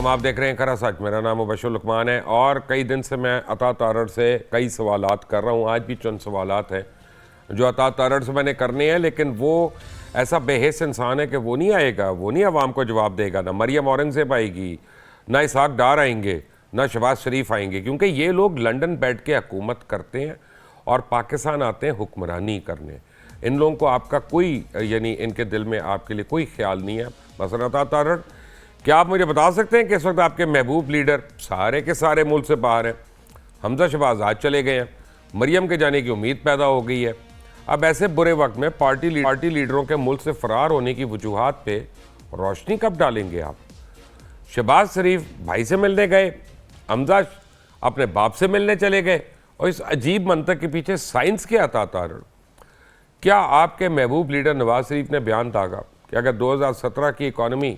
آپ دیکھ رہے ہیں کھرا سچ. میرا نام مبشر لقمان ہے اور کئی دن سے میں عطا تارڑ سے کئی سوالات کر رہا ہوں. آج بھی چند سوالات ہیں جو عطا تارڑ سے میں نے کرنے ہیں, لیکن وہ ایسا بے حس انسان ہے کہ وہ نہیں آئے گا, وہ نہیں عوام کو جواب دے گا. نہ مریم اورنگزیب آئے گی, نہ اسحاق ڈار آئیں گے, نہ شہباز شریف آئیں گے, کیونکہ یہ لوگ لنڈن بیٹھ کے حکومت کرتے ہیں اور پاکستان آتے ہیں حکمرانی کرنے. ان لوگوں کو آپ کا کوئی یعنی ان کے دل میں آپ کے لیے کوئی خیال نہیں ہے. مثلا عطا تارڑ, کیا آپ مجھے بتا سکتے ہیں کہ اس وقت آپ کے محبوب لیڈر سارے کے سارے ملک سے باہر ہیں؟ حمزہ شہباز آج چلے گئے ہیں, مریم کے جانے کی امید پیدا ہو گئی ہے. اب ایسے برے وقت میں پارٹی لیڈروں کے ملک سے فرار ہونے کی وجوہات پہ روشنی کب ڈالیں گے آپ؟ شہباز شریف بھائی سے ملنے گئے, حمزہ اپنے باپ سے ملنے چلے گئے, اور اس عجیب منطق کے پیچھے سائنس کے عطا تارڑ. کیا آپ کے محبوب لیڈر نواز شریف نے بیان داغا کہ اگر 2017 کی اکانومی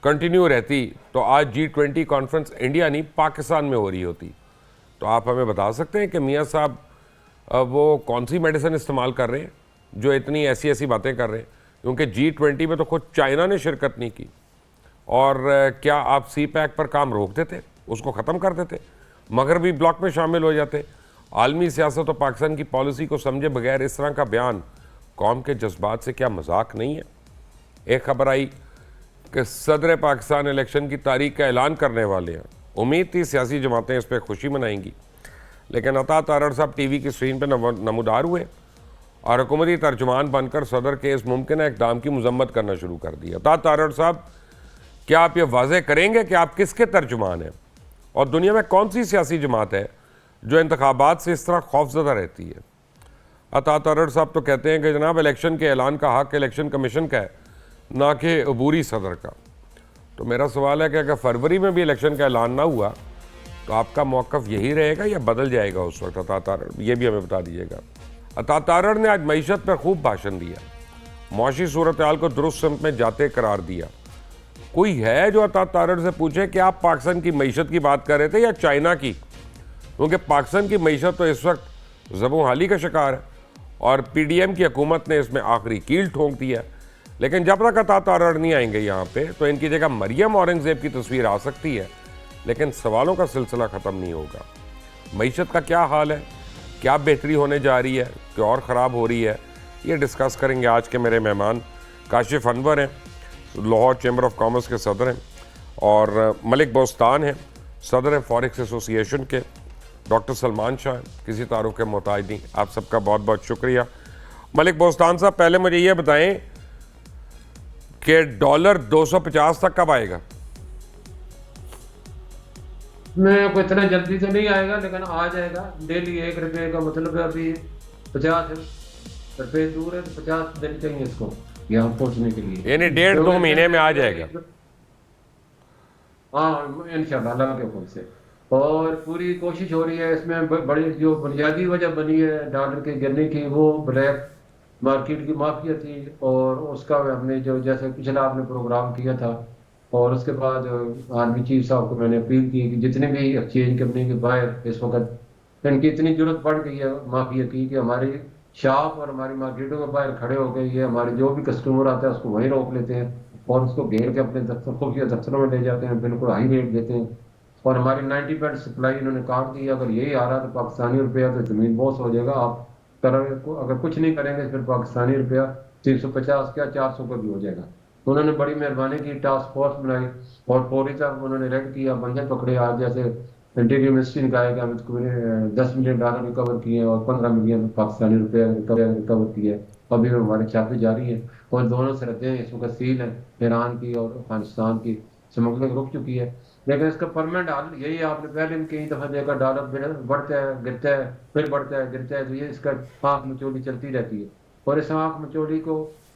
کنٹینیو رہتی تو آج G20 کانفرنس انڈیا نہیں پاکستان میں ہو رہی ہوتی؟ تو آپ ہمیں بتا سکتے ہیں کہ میاں صاحب وہ کون سی میڈیسن استعمال کر رہے ہیں جو اتنی ایسی باتیں کر رہے ہیں؟ کیونکہ G20 میں تو خود چائنا نے شرکت نہیں کی. اور کیا آپ سی پیک پر کام روک دیتے, اس کو ختم کر دیتے, مغربی بلاک میں شامل ہو جاتے؟ عالمی سیاست اور پاکستان کی پالیسی کو سمجھے بغیر اس طرح کا بیان قوم کے جذبات سے کیا مذاق نہیں ہے؟ ایک خبر آئی کہ صدر پاکستان الیکشن کی تاریخ کا اعلان کرنے والے ہیں. امید تھی سیاسی جماعتیں اس پہ خوشی منائیں گی, لیکن عطا تارڑ صاحب ٹی وی کی اسکرین پہ نمودار ہوئے اور حکومتی ترجمان بن کر صدر کے اس ممکنہ اقدام کی مذمت کرنا شروع کر دی. عطا تارڑ صاحب, کیا آپ یہ واضح کریں گے کہ آپ کس کے ترجمان ہیں, اور دنیا میں کون سی سیاسی جماعت ہے جو انتخابات سے اس طرح خوفزدہ رہتی ہے؟ عطا تارڑ صاحب تو کہتے ہیں کہ جناب الیکشن کے اعلان کا حق الیکشن کمیشن کا ہے, نہ کہ عبوری صدر کا. تو میرا سوال ہے کہ اگر فروری میں بھی الیکشن کا اعلان نہ ہوا تو آپ کا موقف یہی رہے گا یا بدل جائے گا اس وقت؟ عطا تارڑ, یہ بھی ہمیں بتا دیجیے گا. عطا تارڑ نے آج معیشت پر خوب بھاشن دیا, معاشی صورتحال کو درست سمت میں جاتے قرار دیا. کوئی ہے جو عطا تارڑ سے پوچھے کہ آپ پاکستان کی معیشت کی بات کر رہے تھے یا چائنا کی؟ کیونکہ پاکستان کی معیشت تو اس وقت زبوں حالی کا شکار ہے اور پی ڈی ایم کی حکومت نے اس میں آخری کیل ٹھونک دی ہے. لیکن جب تک عطا تارڑ نہیں آئیں گے یہاں پہ تو ان کی جگہ مریم اورنگزیب کی تصویر آ سکتی ہے, لیکن سوالوں کا سلسلہ ختم نہیں ہوگا. معیشت کا کیا حال ہے, کیا بہتری ہونے جا رہی ہے کہ اور خراب ہو رہی ہے؟ یہ ڈسکس کریں گے آج کے میرے مہمان. کاشف انور ہیں, لاہور چیمبر آف کامرس کے صدر ہیں, اور ملک بوستان ہیں, صدر ہیں فوریکس ایسوسی ایشن کے. ڈاکٹر سلمان شاہ ہیں, کسی تعارف کے محتاج نہیں. آپ سب کا بہت بہت شکریہ. ملک بوستان صاحب, پہلے مجھے یہ بتائیں کہ ڈالر 250 تک کب آئے گا؟ میں کوئی اتنا جلدی تو نہیں آئے گا, لیکن آ جائے گا. ڈیلی 1 روپے کا مطلب ہے ابھی 50 روپے دور ہے, تو 50 دن چاہیے اس کو یہاں پہنچنے کے لیے. یعنی 1.5-2 مہینے میں آ جائے گا؟ ہاں انشاءاللہ, اللہ کے حکم سے. اور پوری کوشش ہو رہی ہے اس میں. بڑی جو بنیادی وجہ بنی ہے ڈالر کے گرنے کی, وہ بلیک مارکیٹ کی مافیا تھی, اور اس کا ہم نے جو جیسے پچھلا آپ نے پروگرام کیا تھا, اور اس کے بعد آرمی چیف صاحب کو میں نے اپیل کی کہ جتنے بھی ایکسچینج کمپنی کے باہر اس وقت ان کی اتنی ضرورت پڑ گئی ہے مافیا کی کہ ہماری شاپ اور ہماری مارکیٹوں کے باہر کھڑے ہو گئی ہے. ہمارے جو بھی کسٹمر آتا ہے اس کو وہیں روک لیتے ہیں اور اس کو گھیر کے اپنے خفیہ دفتروں میں لے جاتے ہیں, بالکل ہائی ریٹ دیتے ہیں, اور ہماری 90% سپلائی انہوں نے کاٹ دی. اگر یہی آ رہا تو پاکستانی روپیہ تو زمین بوس ہو جائے گا. آپ اگر کچھ نہیں کریں گے پھر پاکستانی روپیہ 350 کیا 400 کا بھی ہو جائے گا. انہوں نے بڑی مہربانی کی, ٹاسک فورس بنائی اور فوری طرح انہوں نے ریڈ کیا, بندے پکڑے. آج جیسے انٹیریئر منسٹری نے کہا ہے کہ ہم $10 ملین ریکور کیے ہیں اور 15 ملین پاکستانی روپیہ ریکور کیے ہیں. ابھی ہمارے چھاپے جاری ہیں اور دونوں سرحدیں اس وقت سیل ہیں, ایران کی اور افغانستان کی. سمگلنگ رک چکی ہے, لیکن اس کا پرماننٹ حل یہی ہے. آپ نے پہلے بھی کئی دفعہ دیکھا ڈالر بڑھتا ہے گرتا ہے, پھر بڑھتا ہے گرتا ہے, تو یہ اس کا آنکھ مچولی چلتی رہتی ہے. اور اس آنکھ مچولی کو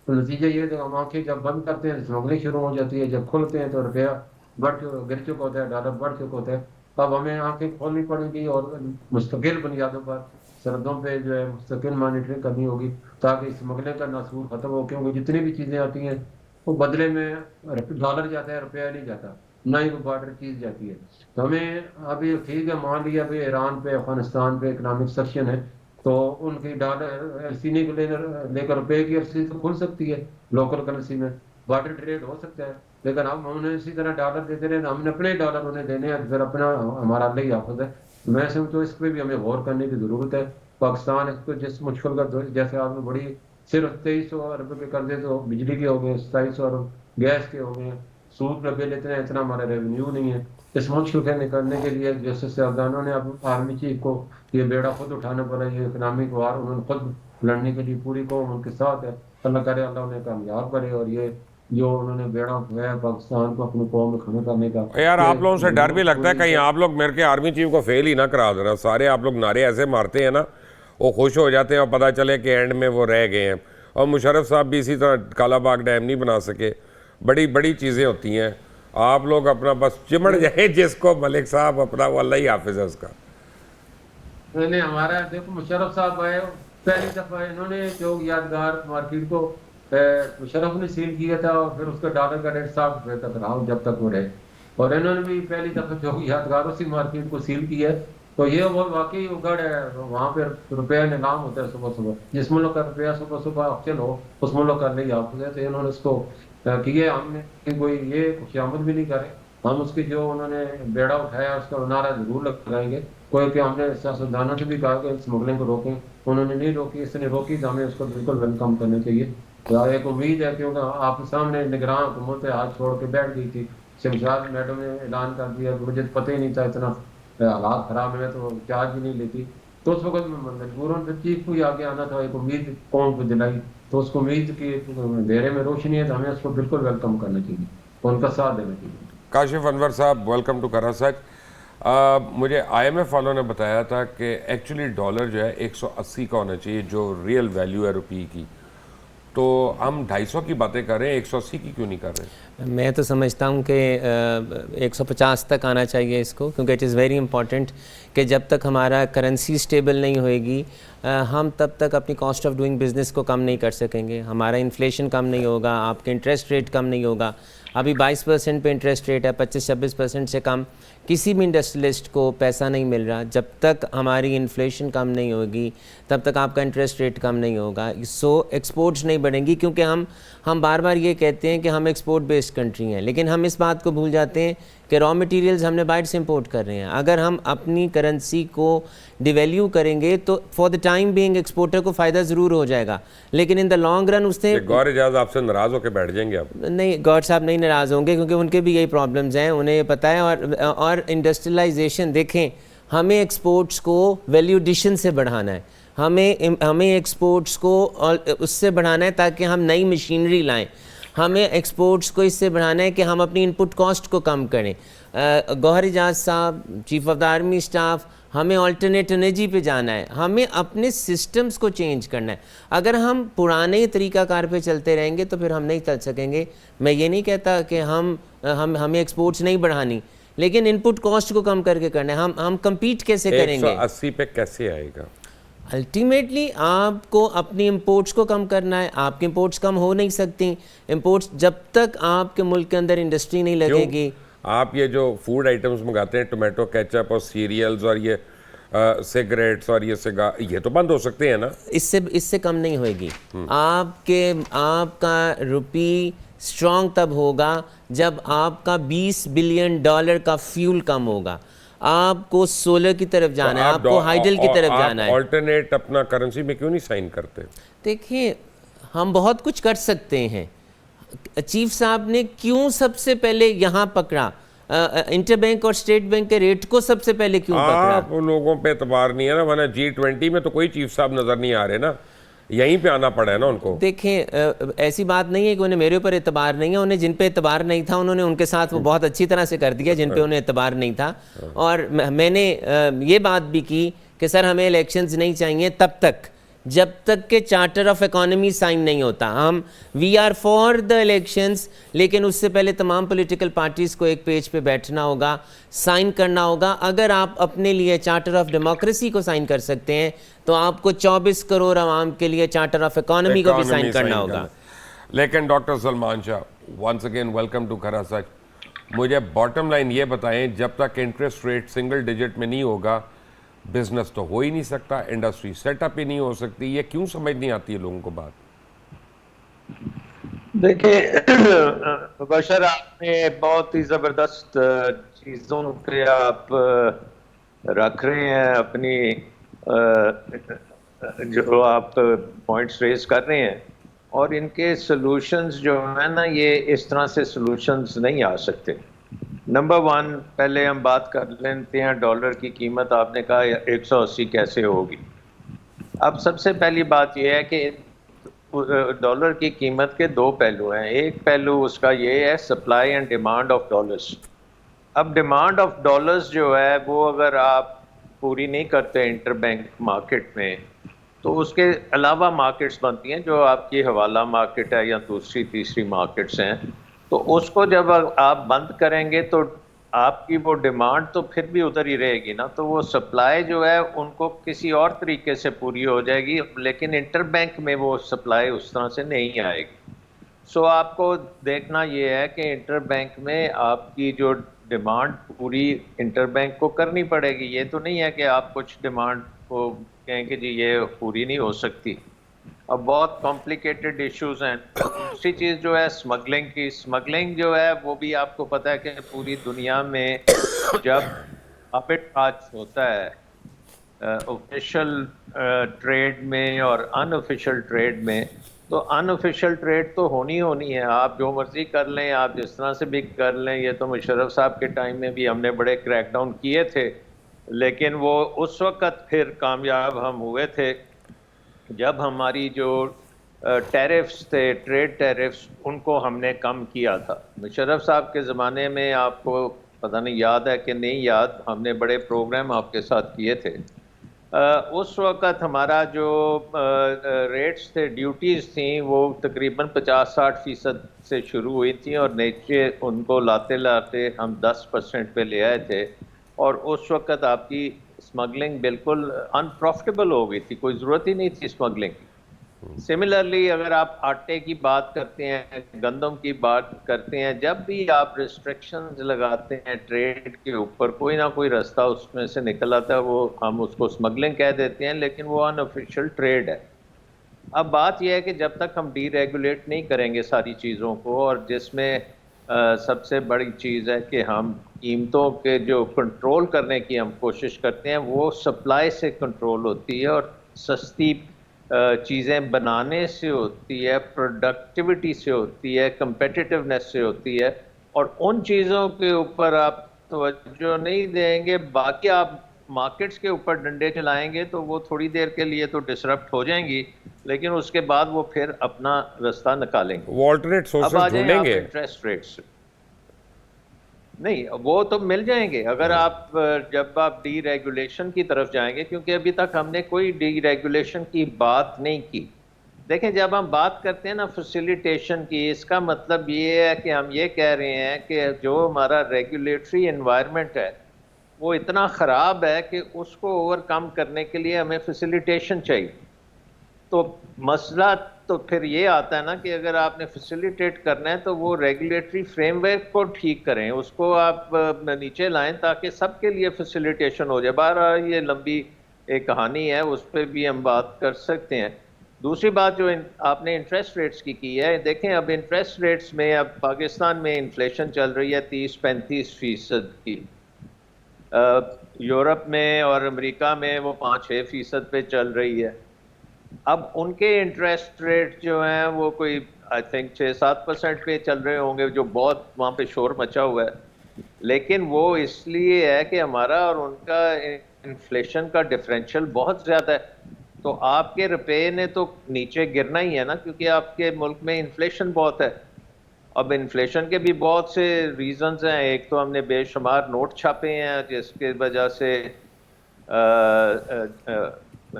نتیجہ یہ ہے کہ ہم آنکھیں جب بند کرتے ہیں اسمگلنگ شروع ہو جاتی ہے, جب کھلتے ہیں تو روپیہ گر چکا ہوتا ہے, ڈالر بڑھ چکا ہوتا ہے. اب ہمیں آنکھیں کھولنی پڑیں گی اور مستقل بنیادوں پر سرحدوں پہ جو ہے مستقل مانیٹرنگ کرنی ہوگی تاکہ اسمگلنگ کا ناصور ختم ہو. کیونکہ جتنی بھی چیزیں آتی ہیں وہ بدلے میں ڈالر جاتا ہے, روپیہ نہیں جاتا, نہ ہی وہ بارڈر چیز جاتی ہے. تو ہمیں ابھی ٹھیک ہے, مان لیا ابھی ایران پہ افغانستان پہ اکنامک سیکشن ہے, تو ان کی ڈالر سینے کو لے کر روپے کی ایف سی تو کھل سکتی ہے, لوکل کرنسی میں بارڈر ٹریڈ ہو سکتا ہے. لیکن ہم انہیں اسی طرح ڈالر دیتے رہے تو ہم نے اپنے ڈالر انہیں دینے ہیں، پھر اپنا ہمارا اللہ ہی حافظ ہے. میں سمجھتا ہوں اس پہ بھی ہمیں غور کرنے کی ضرورت ہے. پاکستان اس کو جس مشکل کا جیسے آپ نے بڑی صرف 2300 ارب کے قرضے تو بجلی کے ہو گئے، 2700 ارب گیس کے ہو گئے، سود کا بل اتنا ہمارا ریونیو نہیں ہے. اس مشکل سے نکلنے کے لیے جسٹس صاحبزادوں نے اب آرمی چیف کو یہ بیڑا خود اٹھانا پڑا. یہ اکنامک وار انہوں نے خود لڑنے کے لیے پوری قوم ان کے ساتھ ہے. اللہ کرے اللہ انہیں کامیاب کرے. اور یہ جو انہوں نے بیڑا اٹھایا پاکستان کو اپنی قوم میں کھڑا کرنے کا، یار یہ آپ لوگوں سے ڈر بھی لگتا ہے پوری کہیں آپ لوگ میرے کے آرمی چیف کو فیل ہی نہ کرا دینا. سارے آپ لوگ نعرے ایسے مارتے ہیں نا، وہ خوش ہو جاتے ہیں اور پتہ چلے کہ اینڈ میں وہ رہ گئے ہیں. اور مشرف صاحب بھی اسی طرح کالا باغ ڈیم نہیں بنا سکے. بڑی بڑی چیزیں ہوتی ہیں. آپ لوگ اپنا بس چمڑ جائیں جس کو ملک صاحب اپنا، وہ اللہ ہی حافظ ہے اس کا. نہیں ہمارا دیکھو مشرف صاحب آئے پہلی دفعہ انہوں نے جو یادگار مارکیٹ کو مشرف نے سیل کیا تھا، اور پھر اس کا ڈالر کا ریٹ 60 روپے تک رہا جب تک وہ رہے. اور انہوں نے بھی پہلی دفعہ جو یادگار اسی مارکیٹ کو سیل کیا ہے. تو یہ وہ واقعی اگڑ ہے. وہاں پہ روپیہ نیلام ہوتا ہے صبح صبح. جس ملک کا روپیہ صبح صبح آپشن ہو اس ملک کا نہیں آپ تو انہوں نے اس کو کیا. ہم نے کوئی یہ خوشامد بھی نہیں کرے. ہم اس کی جو انہوں نے بیڑا اٹھایا اس کا نعرہ ضرور لگائیں گے. کوئی کہ ہم نے سیاستدانوں سے بھی کہا کہ اسمگلنگ کو روکیں، انہوں نے نہیں روکی. اس نے روکی تو ہمیں اس کو بالکل ویلکم کرنا چاہیے. ایک امید ہے کیونکہ آپ کے سامنے نگراں حکومت ہاتھ چھوڑ کے بیٹھ گئی تھی. شمشاد میڈم نے اعلان کر دیا، مجھے پتہ ہی نہیں تھا اتنا حالات خراب ہیں تو چارج ہی نہیں لیتی. تو اس وقت میں مجبوراً چیف کو ہی آگے آنا تھا. ایک امید قوم کو دلائی تو اس کو امید کی اندھیرے میں روشنی ہے تو ہمیں اس کو بالکل ویلکم کرنا چاہیے، ان کا ساتھ دینا چاہیے. کاشف انور صاحب ویلکم ٹو کرا سچ. مجھے آئی ایم ایف والوں نے بتایا تھا کہ ایکچولی ڈالر جو ہے 180 کا ہونا چاہیے جو ریئل ویلیو ہے روپی کی. تو ہم 250 کی باتیں کر رہے ہیں، 180 کی کیوں نہیں کر رہے؟ میں تو سمجھتا ہوں کہ 150 تک آنا چاہیے اس کو، کیونکہ اٹ از ویری امپورٹنٹ کہ جب تک ہمارا کرنسی اسٹیبل نہیں ہوئے گی ہم تب تک اپنی کاسٹ آف ڈوئنگ بزنس کو کم نہیں کر سکیں گے. ہمارا انفلیشن کم نہیں ہوگا، آپ کے انٹرسٹ ریٹ کم نہیں ہوگا. ابھی 22% پہ انٹرسٹ ریٹ ہے، 25-26% سے کم کسی بھی انڈسٹریلسٹ کو پیسہ نہیں مل رہا. جب تک ہماری انفلیشن کم نہیں ہوگی تب تک آپ کا انٹرسٹ ریٹ کم نہیں ہوگا. سو ایکسپورٹس نہیں بڑھیں گی، کیونکہ ہم بار بار یہ کہتے ہیں کہ ہم ایکسپورٹ بیسڈ کنٹری ہیں، لیکن ہم اس بات کو بھول جاتے ہیں کہ را مٹیریلز ہم نے باہر سے امپورٹ کر رہے ہیں. اگر ہم اپنی کرنسی کو ڈیویلیو کریں گے تو for the time being exporter کو فائدہ ضرور ہو جائے گا، لیکن ان دا لانگ رن اس نے گور اجاز آپ سے ناراض ہو کے بیٹھ جائیں گے آپ؟ نہیں، گور صاحب نہیں ناراض ہوں گے کیونکہ ان کے بھی یہی پرابلمز ہیں، انہیں یہ پتہ ہے. اور انڈسٹریلائزیشن دیکھیں، ہمیں ایکسپورٹس کو ویلیو ایڈیشن سے بڑھانا ہے. ہمیں ایکسپورٹس کو اس سے بڑھانا ہے تاکہ ہم نئی مشینری لائیں. ہمیں ایکسپورٹس کو اس سے بڑھانا ہے کہ ہم اپنی ان پٹ کاسٹ کو کم کریں. گوہر اجاز صاحب، chief of the army staff, ہمیں آلٹرنیٹ انرجی پہ جانا ہے. ہمیں اپنے سسٹمز کو چینج کرنا ہے. اگر ہم پرانے طریقہ کار پہ چلتے رہیں گے تو پھر ہم نہیں چل سکیں گے. میں یہ نہیں کہتا کہ ہمیں ایکسپورٹس نہیں بڑھانی، لیکن ان پٹ کاسٹ کو کم کر کے کرنا ہے. ہم کمپیٹ کیسے کریں گے؟ 180 پہ کیسے آئے گا؟ الٹیمیٹلی آپ کو اپنی امپورٹس کو کم کرنا ہے. آپ کی امپورٹس کم ہو نہیں سکتی. امپورٹس جب تک آپ کے ملک کے اندر انڈسٹری نہیں لگے گی. آپ یہ جو فوڈ آئٹمز منگاتے ہیں، ٹومیٹو کیچپ اور سیریلز اور یہ سگریٹس اور یہ تو بند ہو سکتے ہیں نا؟ اس سے کم نہیں ہوئے گی. آپ کا روپی اسٹرانگ تب ہوگا جب آپ کا $20 بلین کا فیول کم ہوگا. آپ کو سولر کی طرف جانا ہے، آپ کو ہائیڈل کی طرف جانا ہے. آلٹرنیٹ اپنا کرنسی میں کیوں نہیں سائن کرتے؟ دیکھیں، ہم بہت کچھ کر سکتے ہیں. چیف صاحب نے کیوں سب سے پہلے یہاں پکڑا؟ انٹر بینک اور اسٹیٹ بینک کے ریٹ کو سب سے پہلے کیوں پکڑا؟ آپ لوگوں پہ اعتبار نہیں ہے نا، ورنہ G20 میں تو کوئی چیف صاحب نظر نہیں آ رہے نا، یہیں پہ آنا پڑا ہے نا ان کو. دیکھیں، ایسی بات نہیں ہے کہ انہیں میرے اوپر اعتبار نہیں ہے. انہیں جن پہ اعتبار نہیں تھا انہوں نے ان کے ساتھ وہ بہت اچھی طرح سے کر دیا جن پہ انہیں اعتبار نہیں تھا. اور میں نے یہ بات بھی کی کہ سر ہمیں الیکشنز نہیں چاہیے تب تک جب تک کہ چارٹر آف اکانومی سائن نہیں ہوتا. We are for the elections, لیکن اس سے پہلے تمام پولیٹیکل پارٹیز کو ایک پیج پہ بیٹھنا ہوگا، سائن کرنا ہوگا. اگر آپ اپنے لیے چارٹر آف ڈیموکریسی کو سائن کر سکتے ہیں تو آپ کو 24 کروڑ عوام کے لیے چارٹر آف اکانومی کو بھی سائن کرنا ہوگا. لیکن doctor Salman Shah, once again welcome to کرا سچ. مجھے باٹم لائن یہ بتائیں، جب تک انٹرسٹ ریٹ سنگل ڈیجٹ میں نہیں ہوگا بزنس تو ہو ہی نہیں سکتا، انڈسٹری سیٹ اپ ہی نہیں ہو سکتی. یہ کیوں سمجھ نہیں آتی ہے لوگوں کو بات؟ دیکھیں بشر آپ نے بہت ہی زبردست چیزوں پہ آپ رکھ رہے ہیں اپنی جو آپ پوائنٹس ریز کر رہے ہیں، اور ان کے سلوشنز جو ہیں نا، یہ اس طرح سے سلوشنز نہیں آ سکتے. نمبر ون، پہلے ہم بات کر لیتے ہیں ڈالر کی قیمت. آپ نے کہا 180 کیسے ہوگی. اب سب سے پہلی بات یہ ہے کہ ڈالر کی قیمت کے دو پہلو ہیں. ایک پہلو اس کا یہ ہے supply and demand of dollars. اب ڈیمانڈ آف ڈالرز جو ہے وہ اگر آپ پوری نہیں کرتے انٹر بینک مارکیٹ میں، تو اس کے علاوہ مارکیٹس بنتی ہیں جو آپ کی حوالہ مارکیٹ ہے یا دوسری تیسری مارکیٹس ہیں. تو اس کو جب آپ بند کریں گے تو آپ کی وہ ڈیمانڈ تو پھر بھی ادھر ہی رہے گی نا، تو وہ سپلائی جو ہے ان کو کسی اور طریقے سے پوری ہو جائے گی، لیکن انٹر بینک میں وہ سپلائی اس طرح سے نہیں آئے گی. سو آپ کو دیکھنا یہ ہے کہ انٹر بینک میں آپ کی جو ڈیمانڈ پوری انٹر بینک کو کرنی پڑے گی. یہ تو نہیں ہے کہ آپ کچھ ڈیمانڈ کو کہیں کہ جی یہ پوری نہیں ہو سکتی. اب بہت کمپلیکیٹڈ ایشوز ہیں. دوسری چیز جو ہے اسمگلنگ کی. اسمگلنگ جو ہے وہ بھی آپ کو پتہ ہے کہ پوری دنیا میں جب آربٹراج ہوتا ہے آفیشیل ٹریڈ میں اور ان آفیشیل ٹریڈ میں، تو ان آفیشیل ٹریڈ تو ہونی ہے. آپ جو مرضی کر لیں، آپ جس طرح سے بھی کر لیں. یہ تو مشرف صاحب کے ٹائم میں بھی ہم نے بڑے کریک ڈاؤن کیے تھے، لیکن وہ اس وقت پھر کامیاب ہم ہوئے تھے جب ہماری جو ٹیرفس تھے، ٹریڈ ٹیرفس، ان کو ہم نے کم کیا تھا. مشرف صاحب کے زمانے میں آپ کو پتہ نہیں یاد ہے کہ نہیں یاد، ہم نے بڑے پروگرام آپ کے ساتھ کیے تھے. اس وقت ہمارا جو ریٹس تھے، ڈیوٹیز تھیں، وہ تقریباً 50-60% سے شروع ہوئی تھیں اور نیچے ان کو لاتے لاتے ہم 10% پہ لے آئے تھے. اور اس وقت آپ کی اسمگلنگ بالکل ان پروفٹیبل ہو گئی تھی، کوئی ضرورت ہی نہیں تھی اسمگلنگ کی. سملرلی اگر آپ آٹے کی بات کرتے ہیں، گندم کی بات کرتے ہیں، جب بھی آپ ریسٹرکشنز لگاتے ہیں ٹریڈ کے اوپر، کوئی نہ کوئی راستہ اس میں سے نکل آتا ہے. وہ ہم اس کو اسمگلنگ کہہ دیتے ہیں، لیکن وہ ان آفیشیل ٹریڈ ہے. اب بات یہ ہے کہ جب تک ہم ڈی ریگولیٹ نہیں کریں گے ساری چیزوں کو، اور جس میں سب سے بڑی چیز ہے کہ ہم قیمتوں کے جو کنٹرول کرنے کی ہم کوشش کرتے ہیں، وہ سپلائی سے کنٹرول ہوتی ہے اور سستی چیزیں بنانے سے ہوتی ہے، پروڈکٹیوٹی سے ہوتی ہے، کمپیٹیٹیونیس سے ہوتی ہے. اور ان چیزوں کے اوپر آپ توجہ نہیں دیں گے، باقی آپ مارکیٹس کے اوپر ڈنڈے چلائیں گے تو وہ تھوڑی دیر کے لیے تو ڈسرپٹ ہو جائیں گی، لیکن اس کے بعد وہ پھر اپنا راستہ نکالیں گے. وہ آلٹرنیٹ اب آ سورسز جائیں ڈھونڈیں آپ گے. Interest rates. نہیں، وہ تو مل جائیں گے اگر آپ جب آپ ڈی ریگولیشن کی طرف جائیں گے، کیونکہ ابھی تک ہم نے کوئی ڈی ریگولیشن کی بات نہیں کی. دیکھیں جب ہم بات کرتے ہیں نا فیسیلیٹیشن کی، اس کا مطلب یہ ہے کہ ہم یہ کہہ رہے ہیں کہ جو ہمارا ریگولیٹری انوائرمنٹ ہے وہ اتنا خراب ہے کہ اس کو اوور کم کرنے کے لیے ہمیں فیسیلیٹیشن چاہیے. تو مسئلہ تو پھر یہ آتا ہے نا کہ اگر آپ نے فیسیلیٹیٹ کرنا ہے تو وہ ریگولیٹری فریم ورک کو ٹھیک کریں، اس کو آپ نیچے لائیں تاکہ سب کے لیے فیسیلیٹیشن ہو جائے. بہرحال یہ لمبی ایک کہانی ہے، اس پہ بھی ہم بات کر سکتے ہیں. دوسری بات جو آپ نے انٹرسٹ ریٹس کی ہے، دیکھیں اب انٹرسٹ ریٹس میں اب پاکستان میں انفلیشن چل رہی ہے 30-35% کی. یورپ میں اور امریکہ میں وہ 5-6% پہ چل رہی ہے. اب ان کے انٹرسٹ ریٹ جو ہیں وہ کوئی آئی تھنک 6-7% پہ چل رہے ہوں گے، جو بہت وہاں پہ شور مچا ہوا ہے. لیکن وہ اس لیے ہے کہ ہمارا اور ان کا انفلیشن کا ڈفرینشیل بہت زیادہ ہے. تو آپ کے روپے نے تو نیچے گرنا ہی ہے نا، کیونکہ آپ کے ملک میں انفلیشن بہت ہے. اب انفلیشن کے بھی بہت سے ریزنز ہیں. ایک تو ہم نے بے شمار نوٹ چھاپے ہیں جس کی وجہ سے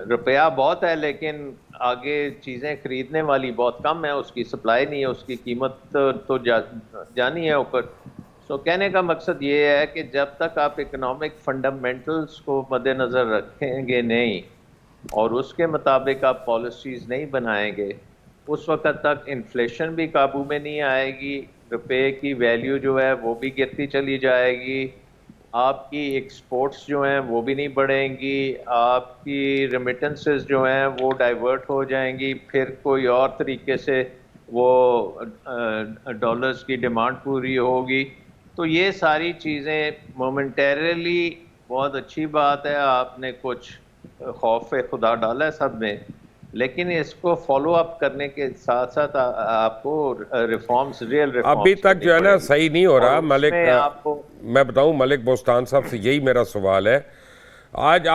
روپیہ بہت ہے لیکن آگے چیزیں خریدنے والی بہت کم ہے، اس کی سپلائی نہیں ہے، اس کی قیمت تو جانی ہے اوپر. سو کہنے کا مقصد یہ ہے کہ جب تک آپ اکنامک فنڈامنٹلز کو مد نظر رکھیں گے نہیں اور اس کے مطابق آپ پالیسیز نہیں بنائیں گے، اس وقت تک انفلیشن بھی قابو میں نہیں آئے گی، روپے کی ویلیو جو ہے وہ بھی گرتی چلی جائے گی، آپ کی ایکسپورٹس جو ہیں وہ بھی نہیں بڑھیں گی، آپ کی ریمیٹنسز جو ہیں وہ ڈائیورٹ ہو جائیں گی، پھر کوئی اور طریقے سے وہ ڈالرز کی ڈیمانڈ پوری ہوگی. تو یہ ساری چیزیں مومنٹیرلی بہت اچھی بات ہے, آپ نے کچھ خوف خدا ڈالا ہے سب میں, لیکن اس کو فالو اپ کرنے کے ساتھ ساتھ آپ کو ریفارمز, ریئل ریفارمز ابھی تک جو ہے نا صحیح نہیں ہو رہا ملک. آپ کو میں بتاؤں ملک بوستان صاحب سے یہی میرا سوال ہے, آج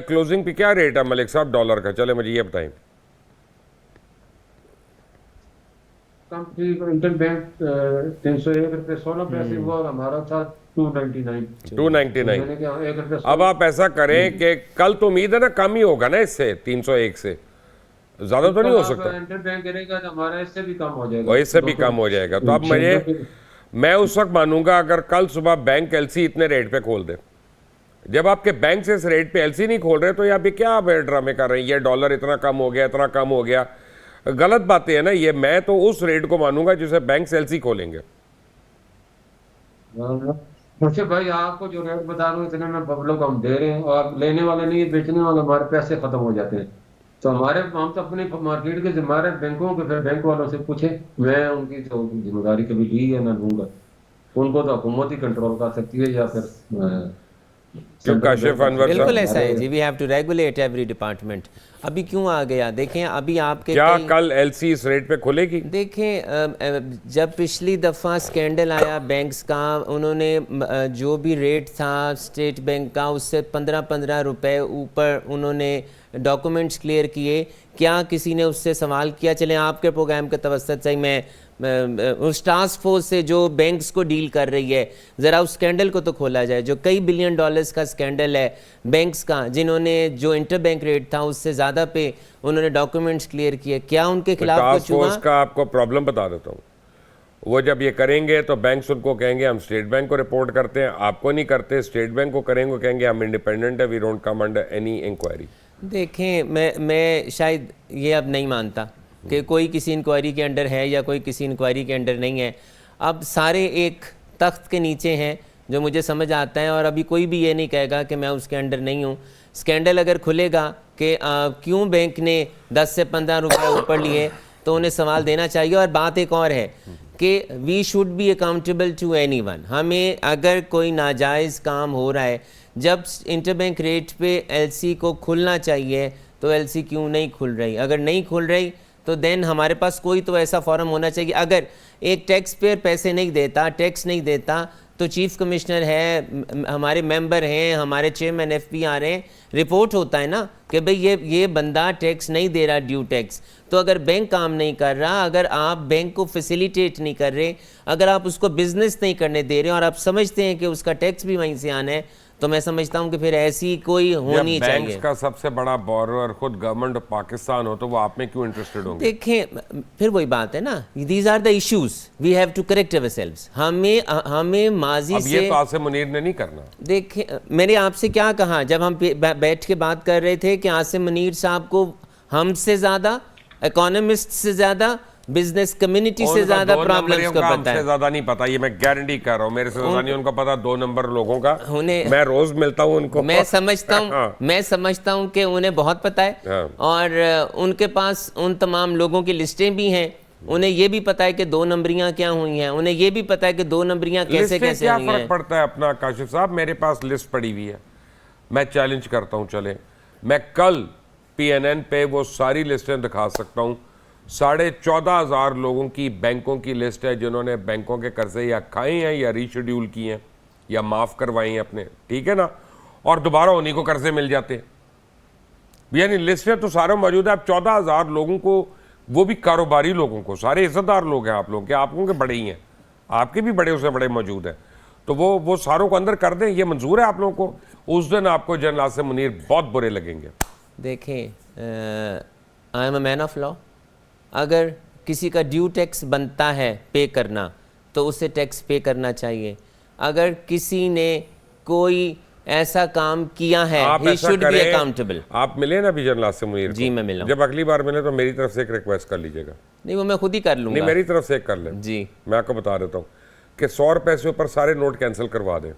کلوزنگ پہ کیا ریٹ ہے ملک صاحب ڈالر کا؟ چلے مجھے یہ بتائیں. انٹر بینک 301 روپے 16 پیسے ہوا اور ہمارا تھا 299. اب آپ ایسا کریں کہ کل تو امید ہے نا کم ہی ہوگا نا اس سے, 301 سے زیادہ تو نہیں ہو سکتا. انٹر بینک کرے گا تو ہمارا اس سے بھی کم ہو جائے گا, وہ اس سے بھی کم ہو جائے گا. تو اب میں اس وقت مانوں گا اگر کل صبح بینک ایل سی اتنے ریٹ پہ کھول دے. جب آپ کے بینک سے اس ریٹ پہ ایل سی نہیں کھول رہے تو یہ ابھی کیا ڈرامے کر رہے ہیں, یہ ڈالر اتنا کم ہو گیا, اتنا کم ہو گیا, غلط باتیں ہیں نا یہ. میں تو اس ریٹ کو مانوں گا جسے بینک سے ایل سی کھولیں گے. مرشد بھائی آپ کو جو ریٹ بتا رہا ہوں اتنے میں پبلک ہم دے رہے ہیں, اور لینے والے نہیں, بیچنے والے, ہمارے پیسے ختم ہو جاتے ہیں. تو ہم تو اپنی مارکیٹ کے ذمہ دار بینکوں کے, پھر بینک والوں سے پوچھیں. میں ان کی تو ذمہ داری کبھی لی ہے نہ لوں گا, ان کو تو حکومت ہی کنٹرول کر سکتی ہے یا پھر کاشف انور صاحب بالکل ایسا ہے جی, we have to regulate every department. ابھی کیوں آ گیا دیکھیں, ابھی آپ کے کیا کل ایل سی اس ریٹ پہ کھلے گی؟ دیکھیں جب پچھلی دفعہ سکینڈل آیا بینکس کا, انہوں نے جو بھی ریٹ تھا اسٹیٹ بینک کا اس سے 15 روپے اوپر انہوں نے ڈاکومنٹس کلیئر کیے. کیا کسی نے اس سے سوال کیا؟ چلیں آپ کے پروگرام کے توسط سے میں اس ٹاسک فورس سے جو بینکس کو ڈیل کر رہی ہے, ذرا اس سکینڈل کو تو کھولا جائے جو کئی بلین ڈالرز کا سکینڈل ہے بینکس کا, جنہوں نے جو انٹر بینک ریٹ تھا اس سے زیادہ پہ انہوں نے ڈاکومنٹس کلیئر کیے. کیا ان کے خلاف ٹاسک فورس کا آپ کو پرابلم بتا دیتا ہوں. وہ جب یہ کریں گے تو بینکس ان کو کہیں گے ہم اسٹیٹ بینک کو رپورٹ کرتے ہیں, آپ کو نہیں کرتے. اسٹیٹ بینک کو کریں گے, کہیں گے ہم انڈیپینڈنٹ ہے, we don't come under any inquiry. دیکھیں میں شاید یہ اب نہیں مانتا کہ کوئی کسی انکوائری کے انڈر ہے یا کوئی کسی انکوائری کے انڈر نہیں ہے. اب سارے ایک تخت کے نیچے ہیں جو مجھے سمجھ آتا ہے, اور ابھی کوئی بھی یہ نہیں کہے گا کہ میں اس کے انڈر نہیں ہوں. سکینڈل اگر کھلے گا کہ کیوں بینک نے 10 سے 15 روپے اوپر لیے تو انہیں سوال دینا چاہیے. اور بات ایک اور ہے کہ we should be accountable to anyone. ہمیں اگر کوئی ناجائز کام ہو رہا ہے, جب انٹر بینک ریٹ پہ ایل سی کو کھلنا چاہیے تو ایل سی کیوں نہیں کھل رہی؟ اگر نہیں کھل رہی تو دین ہمارے پاس کوئی تو ایسا فورم ہونا چاہیے. اگر ایک ٹیکس پیئر پیسے نہیں دیتا, ٹیکس نہیں دیتا, تو چیف کمشنر ہے, ہمارے ممبر ہیں, ہمارے چیئرمین ایف پی آ رہے ہیں, رپورٹ ہوتا ہے نا کہ بھئی یہ بندہ ٹیکس نہیں دے رہا ڈیو ٹیکس. تو اگر بینک کام نہیں کر رہا, اگر آپ بینک کو فیسیلیٹیٹ نہیں کر رہے, اگر آپ اس کو بزنس نہیں کرنے دے رہے اور آپ سمجھتے ہیں کہ اس کا ٹیکس بھی وہیں سے آنا ہے, تو میں سمجھتا ہوں کہ پھر ایسی کوئی ہونی چاہیے. بینکس کا سب سے بڑا بورور خود گورنمنٹ آف پاکستان ہو تو وہ آپ میں کیوں انٹرسٹڈ ہوں گے؟ دیکھیں پھر وہی بات ہے نا, these are the issues we have to correct over sales. ہمیں ماضی سے, اب یہ تو عاصم منیر نے نہیں کرنا. دیکھیں میں نے آپ سے کیا کہا جب ہم بیٹھ کے بات کر رہے تھے کہ عاصم منیر صاحب کو ہم سے زیادہ, اکانومسٹ سے زیادہ, بزنس کمیونٹی سے زیادہ پرابلمز کو پتا ہے. سے زیادہ نہیں پتا, یہ میں گارنٹی کر رہا ہوں, میرے سے زیادہ نہیں ان کو پتا. 2 نمبر لوگوں کا میں روز ملتا ہوں ان کو, میں سمجھتا ہوں کہ انہیں بہت پتا ہے, اور ان کے پاس ان تمام لوگوں کی لسٹیں بھی ہیں. انہیں یہ بھی پتا ہے کہ 2 نمبریاں کیا ہوئی ہیں, انہیں یہ بھی پتا ہے کہ 2 نمبریاں کیسے ہوئی ہیں. کیا فرق پڑتا ہے اپنا کاشف صاحب؟ میرے پاس لسٹ پڑی ہوئی ہے, میں چیلنج کرتا ہوں, چلیں میں کل پی این این پہ وہ ساری لسٹیں دکھا سکتا ہوں. 14,500 لوگوں کی بینکوں کی لسٹ ہے جنہوں نے بینکوں کے قرضے یا کھائے ہیں یا ری شیڈیول کیے ہیں یا معاف کروائے ہیں اپنے, ٹھیک ہے نا, اور دوبارہ انہی کو قرضے مل جاتے ہیں. یعنی لسٹیں تو سارے موجود ہیں. اب 14,000 لوگوں کو, وہ بھی کاروباری لوگوں کو, سارے عزت دار لوگ ہیں آپ لوگوں کے, آپ لوگوں کے بڑے ہی ہیں, آپ کے بھی بڑے اسے بڑے موجود ہیں, تو وہ ساروں کو اندر کر دیں. یہ منظور ہے آپ لوگوں کو؟ اس دن آپ کو جنرل عاصم منیر بہت برے لگیں گے. دیکھیں I am a main of law. اگر کسی کا ڈیو ٹیکس بنتا ہے پے کرنا تو اسے ٹیکس پے کرنا چاہیے. اگر کسی نے کوئی ایسا کام کیا ہے, he should be accountable. آپ ملے نا بھی جنرل عاصم منیر کو؟ جی میں ملا. جب اگلی بار ملے تو میری طرف سے ایک ریکویسٹ کر لیجیے گا. نہیں وہ میں خود ہی کر لوں گا. نہیں میری طرف سے ایک کر لیں. جی میں آپ کو بتا دیتا ہوں کہ 100 روپے سے اوپر سارے نوٹ کینسل کروا دیں.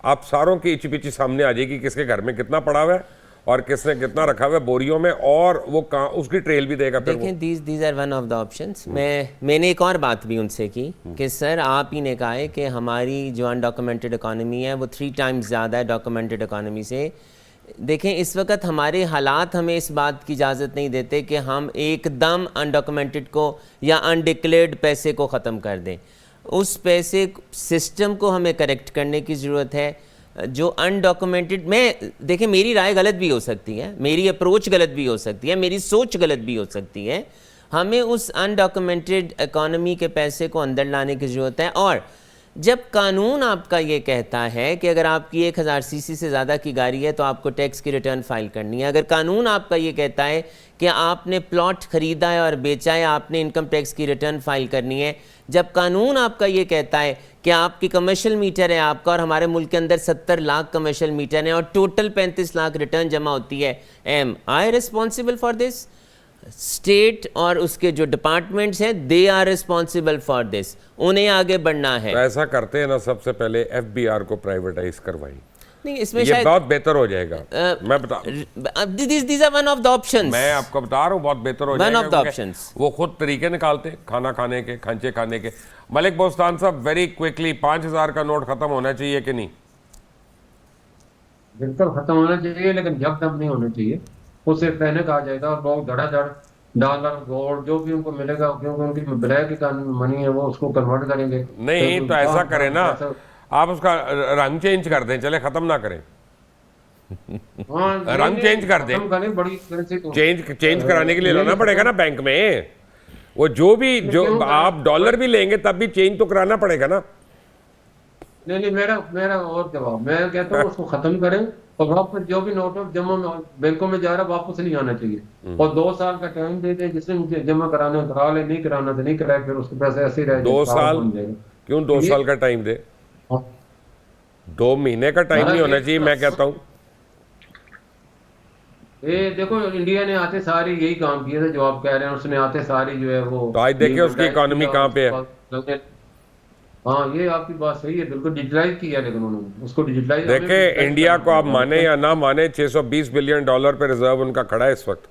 آپ ساروں کی اچی پچی سامنے آ جائے گی کس کے گھر میں کتنا پڑا ہوا ہے, اور کس نے کتنا رکھا ہوا ہے بوریوں میں, اور وہ کہاں اس کی ٹریل بھی دے گا. پھر دیکھیں these are one of the options. میں نے ایک اور بات بھی ان سے کی کہ سر آپ ہی نے کہا ہے کہ ہماری جو انڈاکومنٹڈ اکانومی ہے وہ 3 ٹائمز زیادہ ہے ڈاکومنٹڈ اکانومی سے. دیکھیں اس وقت ہمارے حالات ہمیں اس بات کی اجازت نہیں دیتے کہ ہم ایک دم انڈاکومنٹڈ کو یا انڈکلیئرڈ پیسے کو ختم کر دیں. اس پیسے سسٹم کو ہمیں کریکٹ کرنے کی ضرورت ہے. جو انڈاکومنٹڈ, میں دیکھیں میری رائے غلط بھی ہو سکتی ہے, میری اپروچ غلط بھی ہو سکتی ہے, میری سوچ غلط بھی ہو سکتی ہے. ہمیں اس انڈاکومنٹڈ اکانومی کے پیسے کو اندر لانے کی ضرورت ہے. اور جب قانون آپ کا یہ کہتا ہے کہ اگر آپ کی 1000 cc سے زیادہ کی گاڑی ہے تو آپ کو ٹیکس کی ریٹرن فائل کرنی ہے, اگر قانون آپ کا یہ کہتا ہے کہ آپ نے پلاٹ خریدا ہے اور بیچا ہے آپ نے انکم ٹیکس کی ریٹرن فائل کرنی ہے, جب قانون آپ کا یہ کہتا ہے کہ آپ کی کمرشل میٹر ہے آپ کا, اور ہمارے ملک کے اندر 70 لاکھ کمرشل میٹر ہیں اور ٹوٹل 35 لاکھ ریٹرن جمع ہوتی ہے, am I responsible for this? State اور اس کے جو ڈپارٹمنٹس ہیں they are responsible for this, انہیں آگے بڑھنا ہے. ایسا کرتے ہیں نا, سب سے پہلے ایف بی آر کو پرائیویٹائز کروائیں, نہیں اس میں یہ شاید بہت بہتر ہو جائے گا. میں بتا these are one of the options. میں آپ کو بتا رہا ہوں بہت بہتر ہو جائے One of the God, options. وہ خود طریقے نکالتے ہیں کھانا کھانے کے, کھانچے کھانے کے. ملک بوستان صاحب ویری کوئکلی 5000 کا نوٹ ختم ہونا چاہیے کہ نہیں؟ بالکل ختم ہونا چاہیے, لیکن جب تک نہیں ہونا چاہیے. اس سے پینک آ جائے گا اور لوگ دھڑا دھڑ ڈالر گولڈ جو بھی ان کو ملے گا, کیونکہ ان کی بلیک منی ہے وہ اس کو کنورٹ کریں گے. نہیں تو ایسا کریں نا, آپ اس کا رنگ چینج کر دیں, چلے ختم نہ کریں, رنگ چینج کر دیں. چینج کرانے کے لیے لانا پڑے گا نا بینک میں, وہ جو بھی جو آپ ڈالر بھی لیں گے تب بھی چینج تو کرانا پڑے گا نا. نہیں میرا اور جواب, میں کہتا ہوں اس کو ختم کریں اور واپس جو بھی نوٹ جمع بینکوں میں جا رہا واپس نہیں آنا چاہیے, اور 2 سال کا ٹائم دے دیں, جس نے جمع کرانا کرا لے, نہیں کرانا تو نہیں کرائے, پھر اس کے پیسے ایسے ہی رہ 2 سال کیوں 2 سال کا ٹائم دے, 2 مہینے کا ٹائم نہیں ہونا چاہیے. میں کہتا ہوں دیکھو انڈیا نے آتے سارے یہی کام کیے تھے جو آپ کہہ رہے ہیں, اس نے آتے ساری جو ہے وہ تو آج دیکھیں اس کی اکانومی کہاں پہ ہے. ہاں یہ آپ کی بات صحیح ہے, بالکل ڈیجیٹلائز کیا, لیکن انہوں نے اس کو ڈیجیٹلائز. دیکھیں انڈیا کو آپ مانے یا نہ مانے 620 بلین ڈالر پہ ریزرو ان کا کھڑا ہے اس وقت.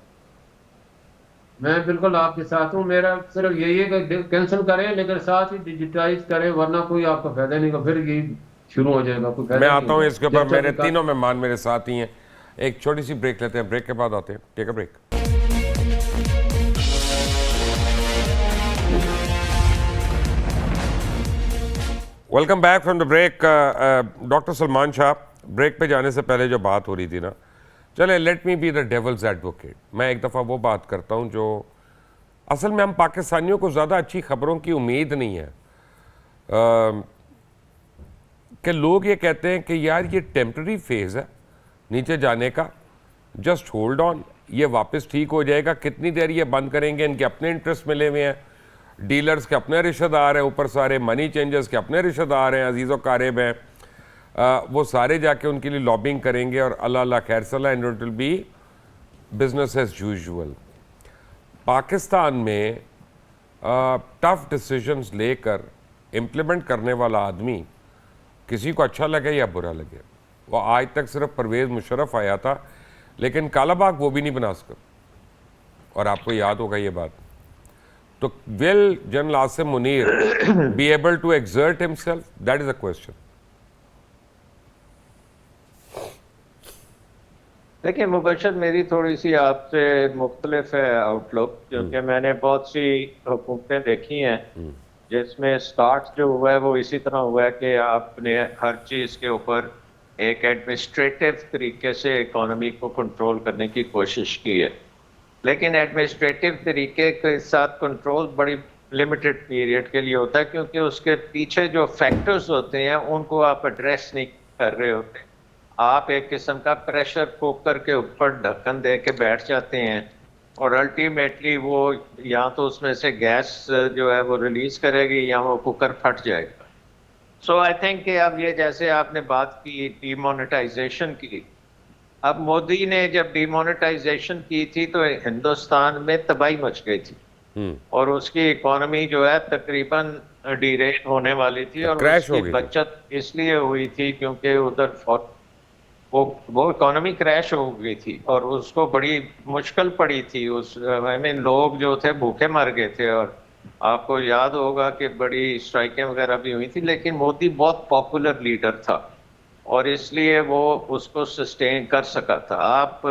میں بالکل آپ کے ساتھ ہوں, میرا صرف یہی ہے کہ کینسل کریں لیکن ساتھ ہی ڈیجیٹلائز کریں, ورنہ کوئی آپ کا فائدہ نہیں ہوگا, پھر یہی شروع ہو جائے گا. میں آتا ہوں اس کے اوپر, میرے تینوں مہمان میرے ساتھ ہی ہیں. ایک چھوٹی سی بریک لیتے ہیں, بریک کے بعد آتے ہیں. Take a break. Welcome back from the break. Doctor Salman Shah, break پہ جانے سے پہلے جو بات ہو رہی تھی نا, چلے let me be the devil's advocate. میں ایک دفعہ وہ بات کرتا ہوں جو اصل میں ہم پاکستانیوں کو زیادہ اچھی خبروں کی امید نہیں ہے, کہ لوگ یہ کہتے ہیں کہ یار یہ ٹیمپرری فیز ہے نیچے جانے کا, جسٹ ہولڈ آن, یہ واپس ٹھیک ہو جائے گا. کتنی دیر یہ بند کریں گے, ان کے اپنے انٹرسٹ ملے ہوئے ہیں, ڈیلرز کے اپنے رشتہ دار ہیں, اوپر سارے منی چینجرز کے اپنے رشتہ دار ہیں, عزیز و قارب ہیں, وہ سارے جا کے ان کے لیے لابنگ کریں گے, اور اللہ اللہ خیر صلاح, and it will be business as usual. Pakistan میں ٹف ڈیسیجنز لے کر امپلیمنٹ کرنے والا آدمی, کسی کو اچھا لگے یا برا لگے, وہ آج تک صرف پرویز مشرف آیا تھا, لیکن کالا باغ وہ بھی نہیں بنا سکا, اور آپ کو یاد ہوگا یہ بات. تو will general Asim Munir be able to exert himself? That is the question. دیکھیں مبشر, میری تھوڑی سی آپ سے مختلف ہے آؤٹ لک, کیونکہ میں نے بہت سی حکومتیں دیکھی ہیں جس میں سٹارٹ جو ہوا ہے وہ اسی طرح ہوا ہے کہ آپ نے ہر چیز کے اوپر ایک ایڈمنسٹریٹو طریقے سے اکانومی کو کنٹرول کرنے کی کوشش کی ہے, لیکن ایڈمنسٹریٹو طریقے کے ساتھ کنٹرول بڑی لمیٹڈ پیریڈ کے لیے ہوتا ہے, کیونکہ اس کے پیچھے جو فیکٹرز ہوتے ہیں ان کو آپ ایڈریس نہیں کر رہے ہوتے. آپ ایک قسم کا پریشر کوکر کے اوپر ڈھکن دے کے بیٹھ جاتے ہیں, اور الٹیمیٹلی وہ یا تو اس میں سے گیس جو ہے وہ ریلیز کرے گی یا وہ کوکر پھٹ جائے گا. سو آئی تھنک کہ اب یہ جیسے آپ نے بات کی ڈی مونیٹائزیشن کی, اب مودی نے جب ڈی مونیٹائزیشن کی تھی تو ہندوستان میں تباہی مچ گئی تھی, اور اس کی اکانومی جو ہے تقریباً ڈی ریٹ ہونے والی تھی, اور اس کی بچت اس لیے ہوئی تھی کیونکہ ادھر وہ اکانومی کریش ہو گئی تھی اور اس کو بڑی مشکل پڑی تھی. اس لوگ جو تھے بھوکے مر گئے تھے, اور آپ کو یاد ہوگا کہ بڑی اسٹرائکیں وغیرہ بھی ہوئی تھی, لیکن مودی بہت پاپولر لیڈر تھا اور اس لیے وہ اس کو سسٹین کر سکا تھا. آپ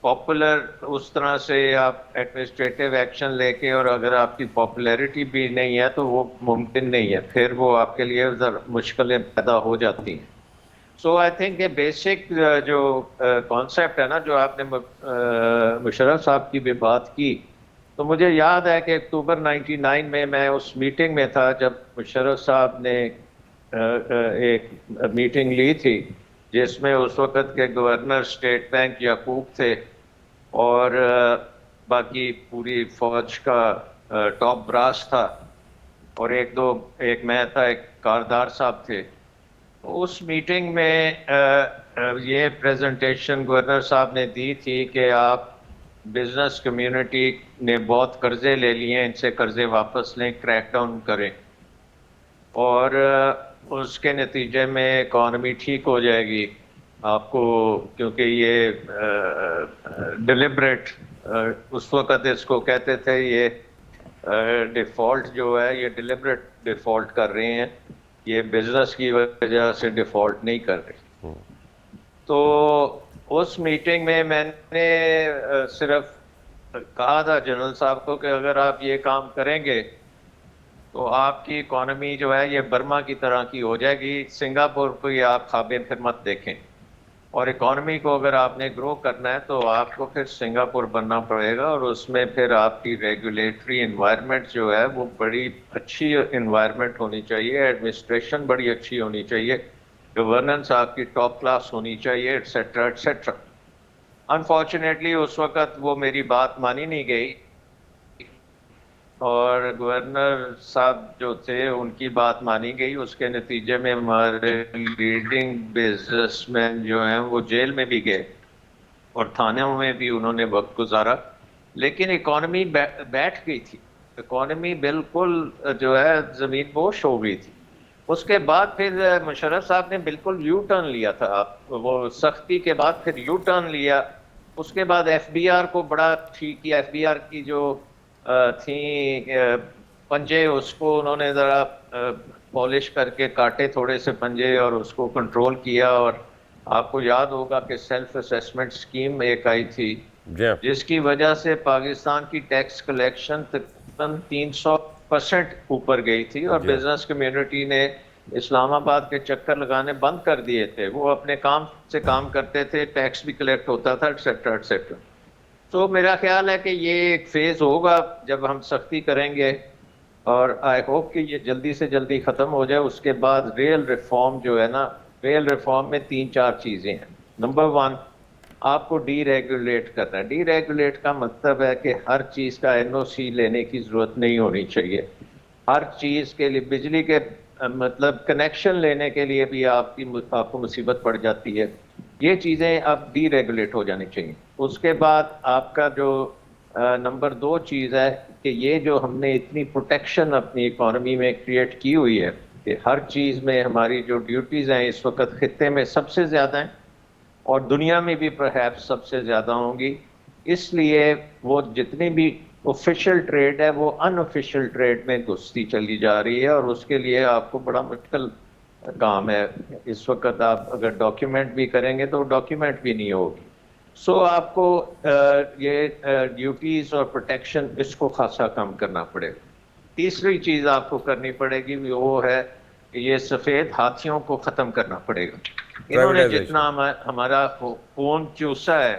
پاپولر اس طرح سے آپ ایڈمنسٹریٹو ایکشن لے کے, اور اگر آپ کی پاپولیرٹی بھی نہیں ہے تو وہ ممکن نہیں ہے, پھر وہ آپ کے لیے مشکلیں پیدا ہو جاتی ہیں. سو آئی تھنک یہ بیسک جو کانسیپٹ ہے نا, جو آپ نے مشرف صاحب کی بھی بات کی, تو مجھے یاد ہے کہ اکتوبر 99 میں اس میٹنگ میں تھا جب مشرف صاحب نے ایک میٹنگ لی تھی جس میں اس وقت کے گورنر اسٹیٹ بینک یعقوب تھے اور باقی پوری فوج کا ٹاپ براس تھا, اور ایک میں تھا, ایک کاردار صاحب تھے. اس میٹنگ میں یہ پریزنٹیشن گورنر صاحب نے دی تھی کہ آپ بزنس کمیونٹی نے بہت قرضے لے لیے ہیں, ان سے قرضے واپس لیں, کریک ڈاؤن کریں, اور اس کے نتیجے میں اکانومی ٹھیک ہو جائے گی آپ کو, کیونکہ یہ ڈیلیبریٹ اس وقت اس کو کہتے تھے, یہ ڈیفالٹ جو ہے یہ ڈیلیبریٹ ڈیفالٹ کر رہے ہیں, یہ بزنس کی وجہ سے ڈیفالٹ نہیں کر رہے. تو اس میٹنگ میں نے صرف کہا تھا جنرل صاحب کو کہ اگر آپ یہ کام کریں گے تو آپ کی اکانومی جو ہے یہ برما کی طرح کی ہو جائے گی, سنگاپور کو یہ آپ خوابیں پھر مت دیکھیں, اور اکانومی کو اگر آپ نے گرو کرنا ہے تو آپ کو پھر سنگاپور بننا پڑے گا, اور اس میں پھر آپ کی ریگولیٹری انوائرمنٹ جو ہے وہ بڑی اچھی انوائرمنٹ ہونی چاہیے, ایڈمنسٹریشن بڑی اچھی ہونی چاہیے, گورننس آپ کی ٹاپ کلاس ہونی چاہیے, ایٹسیٹرا ایٹسیٹرا. انفارچونیٹلی اس وقت وہ میری بات مانی نہیں گئی, اور گورنر صاحب جو تھے ان کی بات مانی گئی. اس کے نتیجے میں ہمارے لیڈنگ بزنس مین جو ہیں وہ جیل میں بھی گئے اور تھانوں میں بھی انہوں نے وقت گزارا, لیکن اکانومی بیٹھ گئی تھی, اکانومی بالکل جو ہے زمین بوش ہو گئی تھی. اس کے بعد پھر مشرف صاحب نے بالکل یو ٹرن لیا تھا, وہ سختی کے بعد پھر یو ٹرن لیا. اس کے بعد ایف بی آر کو بڑا ٹھیک کیا, ایف بی آر کی جو تھیں پنجے, اس کو انہوں نے ذرا پالش کر کے کاٹے تھوڑے سے پنجے اور اس کو کنٹرول کیا. اور آپ کو یاد ہوگا کہ سیلف اسیسمنٹ اسکیم ایک آئی تھی جس کی وجہ سے پاکستان کی ٹیکس کلیکشن تقریباً 300% اوپر گئی تھی, اور بزنس کمیونٹی نے اسلام آباد کے چکر لگانے بند کر دیے تھے, وہ اپنے کام سے کام کرتے تھے, ٹیکس بھی کلیکٹ ہوتا تھا, ایٹسیٹرا ایٹسیٹرا. تو میرا خیال ہے کہ یہ ایک فیز ہوگا جب ہم سختی کریں گے, اور آئی ہوپ کہ یہ جلدی سے جلدی ختم ہو جائے. اس کے بعد ریئل ریفارم جو ہے نا, ریئل ریفارم میں 3-4 چیزیں ہیں. نمبر 1, آپ کو ڈی ریگولیٹ کرنا ہے. ڈی ریگولیٹ کا مطلب ہے کہ ہر چیز کا این او سی لینے کی ضرورت نہیں ہونی چاہیے. ہر چیز کے لیے بجلی کے مطلب کنیکشن لینے کے لیے بھی آپ کو مصیبت پڑ جاتی ہے. یہ چیزیں اب ڈی ریگولیٹ ہو جانی چاہیے. اس کے بعد آپ کا جو نمبر 2 چیز ہے کہ یہ جو ہم نے اتنی پروٹیکشن اپنی اکانومی میں کریٹ کی ہوئی ہے کہ ہر چیز میں ہماری جو ڈیوٹیز ہیں اس وقت خطے میں سب سے زیادہ ہیں اور دنیا میں بھی پرہیپس سب سے زیادہ ہوں گی. اس لیے وہ جتنی بھی آفیشیل ٹریڈ ہے وہ ان آفیشیل ٹریڈ میں گھستی چلی جا رہی ہے, اور اس کے لیے آپ کو بڑا مشکل کام ہے. اس وقت آپ اگر ڈاکیومنٹ بھی کریں گے تو ڈاکیومنٹ بھی نہیں ہوگی. سو آپ کو یہ ڈیوٹیز اور پروٹیکشن اس کو خاصا کم کرنا پڑے گا. تیسری چیز آپ کو کرنی پڑے گی وہ ہے کہ یہ سفید ہاتھیوں کو ختم کرنا پڑے گا. انہوں نے جتنا ہمارا خون چوسا ہے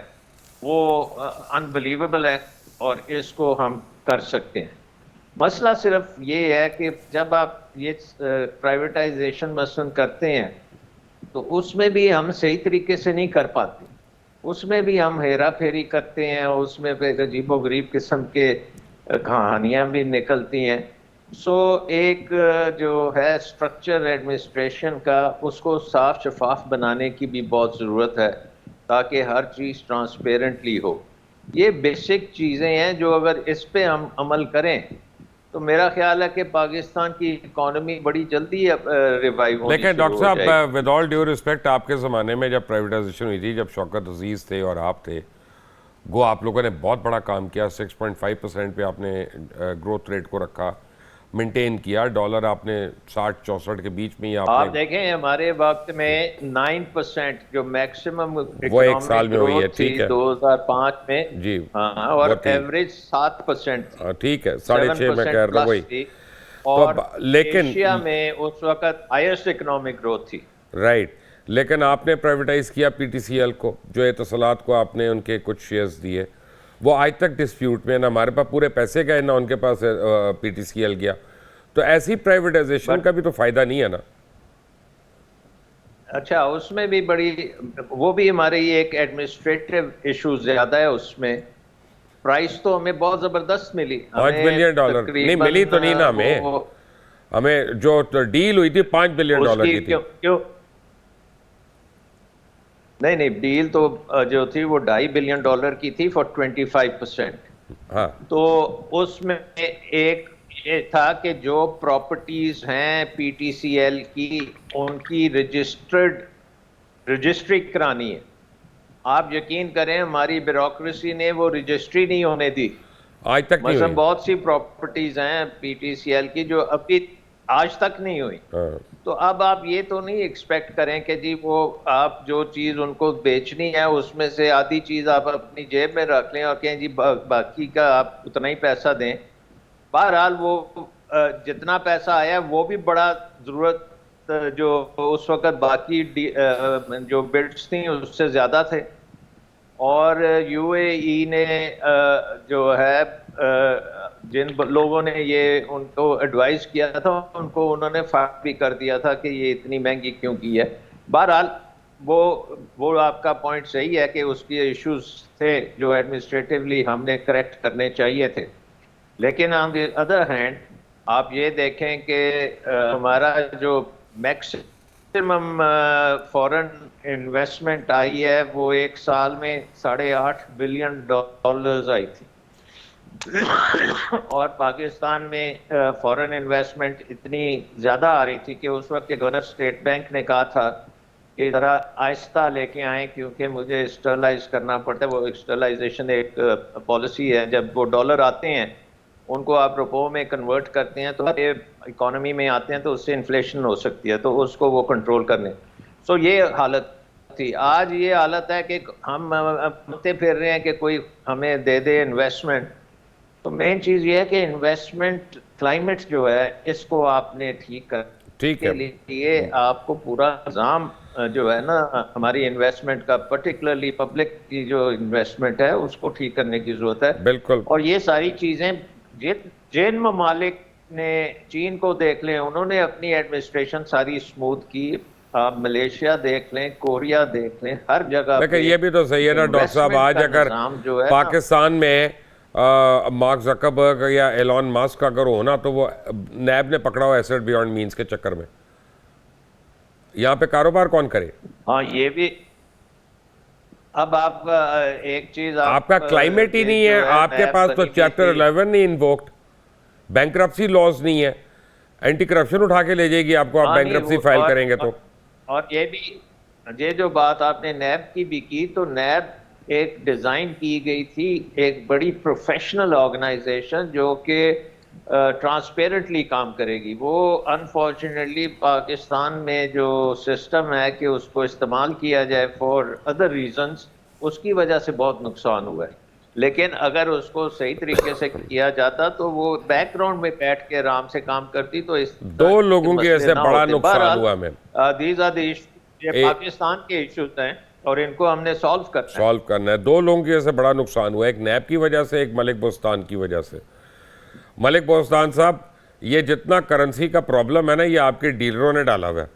وہ انبلیویبل ہے, اور اس کو ہم کر سکتے ہیں. مسئلہ صرف یہ ہے کہ جب آپ یہ پرائیویٹائزیشن مثلاً کرتے ہیں تو اس میں بھی ہم صحیح طریقے سے نہیں کر پاتے, اس میں بھی ہم ہیرا پھیری کرتے ہیں, اس میں پھر عجیب و غریب قسم کے کہانیاں بھی نکلتی ہیں. سو ایک جو ہے اسٹرکچر ایڈمنسٹریشن کا, اس کو صاف شفاف بنانے کی بھی بہت ضرورت ہے تاکہ ہر چیز ٹرانسپیرنٹلی ہو. یہ بیسک چیزیں ہیں جو اگر اس پہ ہم عمل کریں تو میرا خیال ہے کہ پاکستان کی اکانومی بڑی جلدی ریوائیو ہونی لیکن شروع ڈاکٹر ہو جائے گی. صاحب ود آل ڈیو رسپیکٹ آپ کے زمانے میں جب پرائیویٹائزیشن ہوئی تھی, جب شوکت عزیز تھے اور آپ تھے, گو آپ لوگوں نے بہت بڑا کام کیا, 6.5% پہ آپ نے گروتھ ریٹ کو رکھا, مینٹین کیا, ڈالر آپ نے 60-64 کے بیچ میں ہی آپ آپ نے, دیکھیں ہمارے وقت میں 9% جو میکسیمم وہ ایک سال اکنامک میں ہوئی ہے, گروتھ تھی ٹھیک ہے 2005 میں, جی, ہاں, اور وہ تھی, ایوریج 7% تھی, ٹھیک ہے, 6.5 میں کہہ رہا ہوں وہی, تھی, تو اور لیکن ایشیا میں اس وقت ہائیسٹ اکنامک گروتھ تھی. رائٹ, لیکن آپ نے پرائیویٹائز کیا پی ٹی سی ایل کو, جو اتصالات کو آپ نے ان کے کچھ شیئرز دیے, وہ آج تک ڈسپیوٹ میں, نہ ہمارے پاس پورے پیسے گئے نہ ان کے پاس پی ٹی سی ایل گیا, تو ایسی پرائیویٹائزیشن کا بھی تو فائدہ نہیں ہے نا. اچھا, اس میں بھی بڑی, وہ بھی ہمارے ایک ایڈمنسٹریٹو ایشو زیادہ ہے اس میں. پرائس تو ہمیں بہت زبردست ملی, 5 بلین ڈالر نہیں ملی تو نہیں نا ہمیں جو ڈیل ہوئی تھی 5 بلین ڈالر کی تھی. نہیں, ڈیل تو جو تھی وہ $2.5 بلین کی تھی فار 25%. ہاں, تو اس میں ایک یہ تھا کہ جو پراپرٹیز ہیں پی ٹی سی ایل کی, ان کی رجسٹری کرانی ہے. آپ یقین کریں ہماری بیوروکریسی نے وہ رجسٹری نہیں ہونے دی. آج تک نہیں مثلا ہوئی. بہت سی پراپرٹیز ہیں پی ٹی سی ایل کی جو ابھی آج تک نہیں ہوئی. تو اب آپ یہ تو نہیں ایکسپیکٹ کریں کہ جی وہ آپ جو چیز ان کو بیچنی ہے اس میں سے آدھی چیز آپ اپنی جیب میں رکھ لیں اور کہیں جی باقی کا آپ اتنا ہی پیسہ دیں. بہرحال وہ جتنا پیسہ آیا وہ بھی بڑا ضرورت جو اس وقت باقی جو بلڈس تھیں اس سے زیادہ تھے. اور یو اے ای نے جو ہے جن لوگوں نے یہ ان کو ایڈوائز کیا تھا ان کو انہوں نے فائر بھی کر دیا تھا کہ یہ اتنی مہنگی کیوں کی ہے. بہرحال وہ آپ کا پوائنٹ صحیح ہے کہ اس کے ایشوز تھے جو ایڈمنسٹریٹیولی ہم نے کریکٹ کرنے چاہیے تھے. لیکن آن دی ادر ہینڈ آپ یہ دیکھیں کہ ہمارا جو میکسیمم فورن انویسٹمنٹ آئی ہے وہ ایک سال میں $8.5 بلین آئی تھی. اور پاکستان میں فورن انویسٹمنٹ اتنی زیادہ آ رہی تھی کہ اس وقت گورنر اسٹیٹ بینک نے کہا تھا کہ ذرا آہستہ لے کے آئیں کیونکہ مجھے اسٹرلائز کرنا پڑتا ہے. وہ اسٹرلائزیشن ایک پالیسی ہے, جب وہ ڈالر آتے ہیں ان کو آپ روپو میں کنورٹ کرتے ہیں تو اکانومی میں آتے ہیں تو اس سے انفلیشن ہو سکتی ہے, تو اس کو وہ کنٹرول کرنے. سو یہ حالت تھی. آج یہ حالت ہے کہ ہم متے پھر رہے ہیں کہ کوئی ہمیں دے دے انویسٹمنٹ. تو مین چیز یہ ہے کہ انویسٹمنٹ کلائمیٹ جو ہے اس کو آپ نے ٹھیک کے لیے آپ کو پورا نظام جو ہے نا ہماری انویسٹمنٹ کا, پرٹیکولرلی پبلک کی جو انویسٹمنٹ ہے اس کو ٹھیک کرنے کی ضرورت ہے. بالکل. اور یہ ساری چیزیں جن ممالک نے, چین کو دیکھ لیں, انہوں نے اپنی ایڈمنسٹریشن ساری اسموتھ کی. آپ ملیشیا دیکھ لیں, کوریا دیکھ لیں, ہر جگہ. لیکن یہ بھی تو صحیح ہے نا ڈاکٹر صاحب, آج اگر پاکستان میں مارک زکربرگ یا ایلون ماسک اگر ہونا تو وہ نیب نے پکڑا ہوا ایسٹ بیونڈ مینز کے چکر میں, یہاں پہ کاروبار کون کرے؟ ہاں یہ بھی. اب آپ ایک چیز آپ کا کلائمیٹ ہی نہیں ہے, آپ کے پاس تو چیپٹر 11 نہیں انووکڈ, بینکرپسی لاز نہیں ہے, اینٹی کرپشن اٹھا کے لے جائے گی آپ کو, آپ بینکرپسی فائل کریں گے تو. اور یہ بھی, یہ جو بات آپ نے نیب کی بھی کی, تو نیب ایک ڈیزائن کی گئی تھی ایک بڑی پروفیشنل آرگنائزیشن جو کہ ٹرانسپیرنٹلی کام کرے گی. وہ انفارچونیٹلی پاکستان میں جو سسٹم ہے کہ اس کو استعمال کیا جائے فار ادر ریزنز, اس کی وجہ سے بہت نقصان ہوا ہے. لیکن اگر اس کو صحیح طریقے سے کیا جاتا تو وہ بیک گراؤنڈ میں بیٹھ کے آرام سے کام کرتی تو اس دو لوگوں کی وجہ سے بڑا نقصان ہوا. میں دیز آر دی یہ پاکستان کے ایشوز ہیں اور ان کو ہم نے سالو کرنا ہے. دو لوگوں کی وجہ سے بڑا نقصان ہوا, ایک نیب کی وجہ سے, ایک ملک بوستان کی وجہ سے. ملک بوستان صاحب, یہ جتنا کرنسی کا پرابلم ہے نا یہ آپ کے ڈیلروں نے ڈالا ہوا ہے,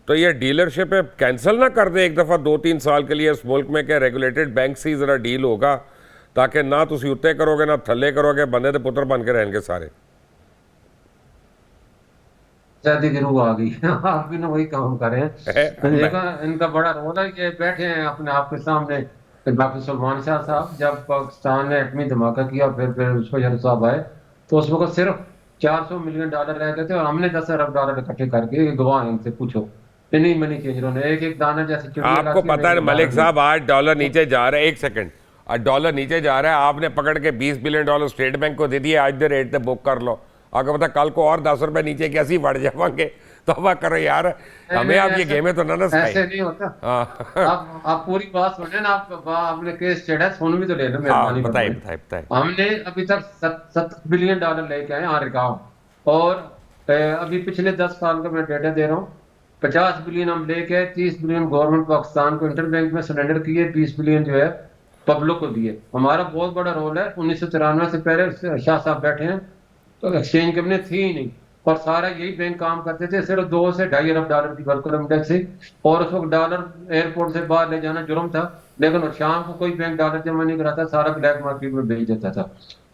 تو یہ ڈیلرشپ کینسل نہ کر دیں ایک دفعہ 2-3 سال کے لیے اس ملک میں, کہ ریگولیٹڈ بینک سے ذرا ڈیل ہوگا تاکہ نہ تسی اتنے کرو گے نہ تھلے کرو گے, بندے تو پتر بن کے رہیں گے سارے. شادی کی روح آ گئی, آپ بھی نہ وہی کام کریں. ان کا بڑا رول ہے کہ بیٹھے ہیں اپنے آپ کے سامنے. ڈاکٹر سلمان شاہ صاحب جب پاکستان نے ایٹمی دھماکہ کیا, پھر اس کو صاحب آئے, تو اس وقت صرف $400 ملین رہ گئے تھے اور ہم نے $10 ارب اکٹھے کر کے گواہ ہیں ان سے پوچھو انہیں منی چینجروں نے ایک دانہ جیسے چڑیا آپ کو پتا ہے ملک صاحب آج ڈالر نیچے جا رہا ہے، ایک سیکنڈ، آج ڈالر نیچے جا رہا ہے، آپ نے پکڑ کے $20 بلین اسٹیٹ بینک کو دے دیے، آج دے ریٹ تے بک کر لو، آپ کو پتا کل کو اور $10 نیچے کیسی بڑھ جاؤں گے، توبہ کرو یار، ہمیں آپ یہ گیمیں تو نہ سکھائیں۔ ایسے نہیں ہوتا، آپ پوری بات سنیں نا، آپ نے کیس چڑھا سن بھی تو لے لو مہربانی بتائیں۔ ہم نے ابھی تک $70 بلین لے کے آئے آن ریکارڈ، اور ابھی پچھلے 10 سال کا میں ڈیٹا دے رہا ہوں، 50 بلین ہم لے کے 30 بلین گورنمنٹ پاکستان کو انٹر بینک میں سرنڈر کیے، 20 بلین جو ہے پبلک کو دیے۔ ہمارا بہت بڑا رول ہے، 1993 سے پہلے شاہ صاحب بیٹھے ہیں تو ایکسچینج کمپنی تھی ہی نہیں، اور سارا یہی بینک کام کرتے تھے، صرف $2 سے $2.5 ارب کی ورکر انڈیکس سے، اور اس وقت ڈالر ایئرپورٹ سے باہر لے جانا جرم تھا، لیکن شام کو کوئی بینک ڈالر جمع نہیں کراتا، سارا بلیک مارکیٹ میں بیچ دیتا تھا،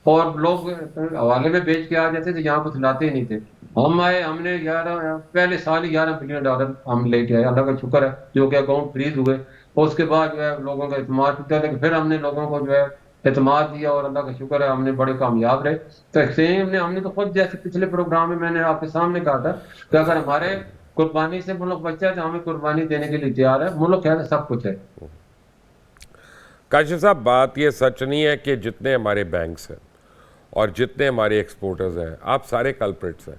اور لوگ حوالے میں بیچ کے آ جاتے تھے، یہاں کچھ لاتے ہی نہیں تھے۔ ہم آئے، ہم نے پہلے سال ہی $11 بلین ہم لے کے آئے، اللہ کا شکر ہے، جو کہ اکاؤنٹ فریز ہوئے، اور اس کے بعد جو ہے لوگوں کا اعتماد ٹوٹا، لیکن پھر ہم نے لوگوں کو جو ہے اعتماد دیا، اور اللہ کا شکر ہے ہم نے بڑے کامیاب رہے۔ تو ایکسچینج نے ہم نے تو خود، جیسے پچھلے پروگرام میں نے آپ کے سامنے کہا تھا کہ اگر ہمارے قربانی سے ملک بچہ ہے تو ہمیں قربانی دینے کے لیے تیار ہے، ملک ہے سب کچھ ہے۔ کاشف صاحب بات یہ سچ نہیں ہے کہ جتنے ہمارے بینکس ہیں اور جتنے ہمارے ایکسپورٹرز ہیں آپ سارے کلپریٹس ہیں،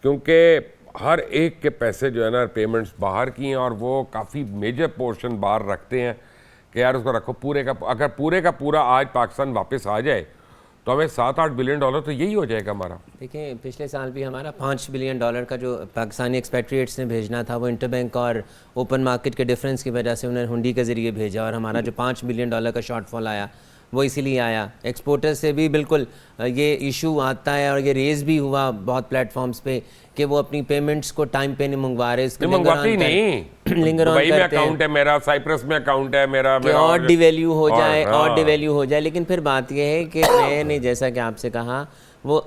کیونکہ ہر ایک کے پیسے جو ہے نا پیمنٹس باہر کی ہیں، اور وہ کافی میجر پورشن باہر رکھتے ہیں کہ یار اس کو رکھو، اگر پورے کا پورا آج پاکستان واپس آ جائے تو ہمیں $7-8 بلین تو یہی ہو جائے گا ہمارا۔ دیکھیں پچھلے سال بھی ہمارا $5 بلین کا جو پاکستانی ایکسپیٹریٹس نے بھیجنا تھا، وہ انٹر بینک اور اوپن مارکیٹ کے ڈفرینس کی وجہ سے انہوں نے ہنڈی کے ذریعے بھیجا، اور ہمارا جو $5 بلین کا شارٹ فال آیا وہ اسی لیے آیا۔ ایکسپورٹر سے بھی بالکل یہ ایشو آتا ہے، اور یہ ریز بھی ہوا بہت پلیٹ فارمز پہ کہ وہ اپنی پیمنٹس کو ٹائم پہ نہیں منگوا رہے، اس کے منگواتی نہیں، دبئی میں اکاؤنٹ ہے میرا، سائپرس میں اکاؤنٹ ہے میرا، اور ڈی ویلیو ہو جائے، اور ڈی ویلیو ہو جائے۔ لیکن پھر بات یہ ہے کہ میں نے جیسا کہ آپ سے کہا، وہ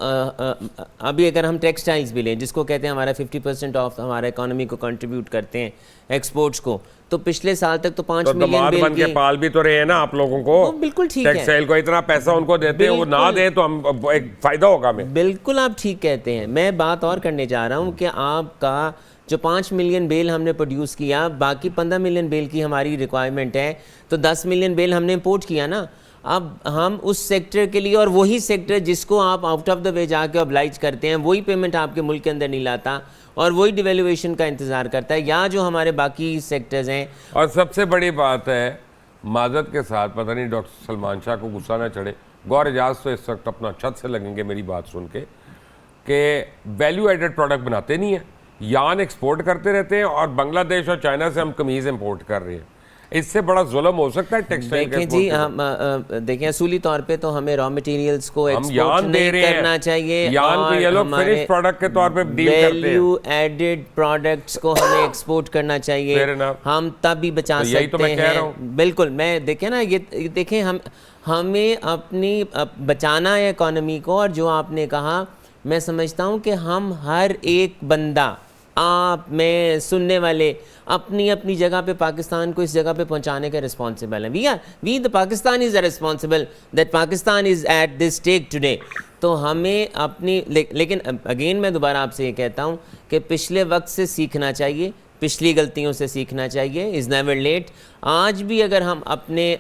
ابھی اگر ہم ٹیکسٹائلز بھی لیں، جس کو کہتے ہیں ہمارا 50% آف ہمارا اکانومی کو کنٹریبیوٹ کرتے ہیں ایکسپورٹس کو، تو پچھلے سال تک تو 5 ملین بن کے پال بھی تو رہے ہیں نا آپ لوگوں کو، بالکل ٹھیک ہے، ٹیکسٹائل کو اتنا پیسہ ان کو دیتے ہیں، وہ نہ دیں تو ہم ایک فائدہ ہوگا ہمیں۔ بالکل آپ ٹھیک کہتے ہیں۔ میں بات اور کرنے جا رہا ہوں کہ آپ کا جو 5 ملین بیل ہم نے پروڈیوس کیا، باقی 15 ملین بیل کی ہماری ریکوائرمنٹ ہے، تو 10 ملین بیل ہم نے امپورٹ کیا نا۔ اب ہم اس سیکٹر کے لیے، اور وہی سیکٹر جس کو آپ آؤٹ آف دا وے جا کے oblige کرتے ہیں، وہی پیمنٹ آپ کے ملک کے اندر نہیں لاتا، اور وہی ڈیویلویشن کا انتظار کرتا ہے، یا جو ہمارے باقی سیکٹرز ہیں۔ اور سب سے بڑی بات ہے، معذرت کے ساتھ، پتہ نہیں ڈاکٹر سلمان شاہ کو غصہ نہ چڑھے، گور اجاز تو اس وقت اپنا چھت سے لگیں گے میری بات سن کے، کہ ویلیو ایڈڈ پروڈکٹ بناتے نہیں ہیں، یان ایکسپورٹ کرتے رہتے ہیں، اور بنگلہ دیش اور چائنا سے ہم قمیض امپورٹ کر رہے ہیں۔ اس سے بڑا ظلم ہو سکتا ہے ٹیکسٹائل دیکھیں جی، ہم دیکھیں اصولی طور پہ تو ہمیں را مٹیریلز کو ایکسپورٹ نہیں کرنا چاہیے، اور ہمارے ویلیو ایڈڈ پروڈکٹس کو ہمیں ایکسپورٹ کرنا چاہیے، ہم تب بھی بچا سکتے ہیں۔ بالکل، میں دیکھیں نا، یہ دیکھیں ہمیں اپنی بچانا ہے اکانومی کو، اور جو آپ نے کہا، میں سمجھتا ہوں کہ ہم ہر ایک بندہ، آپ، میں، سننے والے، اپنی اپنی جگہ پہ پاکستان کو اس جگہ پہ پہنچانے کے رسپانسبل ہیں۔ We the Pakistanis are responsible that Pakistan is at this stage today. تو ہمیں اپنی، لیکن اگین میں دوبارہ آپ سے یہ کہتا ہوں کہ پچھلے وقت سے سیکھنا چاہیے، پچھلی غلطیوں سے سیکھنا چاہیے، از نیور لیٹ۔ آج بھی اگر ہم اپنے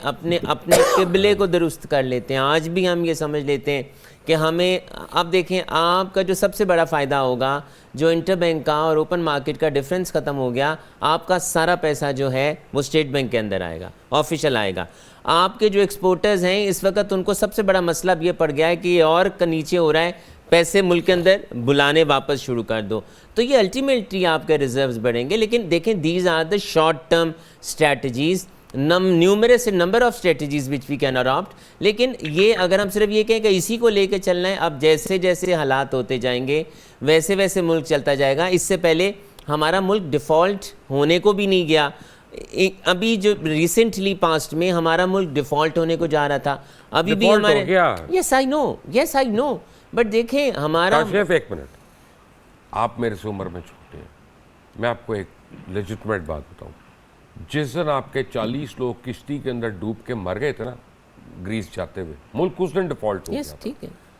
قبلے کو درست کر لیتے ہیں، آج بھی ہم یہ سمجھ لیتے ہیں کہ ہمیں، اب دیکھیں آپ کا جو سب سے بڑا فائدہ ہوگا، جو انٹر بینک کا اور اوپن مارکیٹ کا ڈفرینس ختم ہو گیا، آپ کا سارا پیسہ جو ہے وہ اسٹیٹ بینک کے اندر آئے گا، آفیشل آئے گا۔ آپ کے جو ایکسپورٹرز ہیں اس وقت، ان کو سب سے بڑا مسئلہ یہ پڑ گیا ہے کہ یہ اور نیچے ہو رہا ہے، پیسے ملک کے اندر بلانے واپس شروع کر دو، تو یہ الٹیمیٹلی آپ کے ریزروز بڑھیں گے۔ لیکن دیکھیں، these are the short term strategies, numerous number of strategies which we can adopt۔ لیکن یہ اگر ہم صرف یہ کہیں کہ اسی کو لے کے چلنا ہے، اب جیسے جیسے حالات ہوتے جائیں گے ویسے ویسے ملک چلتا جائے گا۔ اس سے پہلے ہمارا ملک ڈیفالٹ ہونے کو بھی نہیں گیا، ابھی جو ریسنٹلی پاسٹ میں ہمارا ملک ڈیفالٹ ہونے کو جا رہا تھا، ابھی بھی ہمارے، یس آئی نو، بٹ دیکھیں ہمارا، ایک منٹ، آپ میرے سے عمر میں چھوٹے ہیں، میں آپ کو ایک لیجٹمیٹ بات بتاؤں، جس دن آپ کے 40 لوگ کشتی کے اندر ڈوب کے مر گئے تھے نا گریس جاتے ہوئے، ملک اس دن ڈیفالٹ ہو گیا، ٹھیک ہے،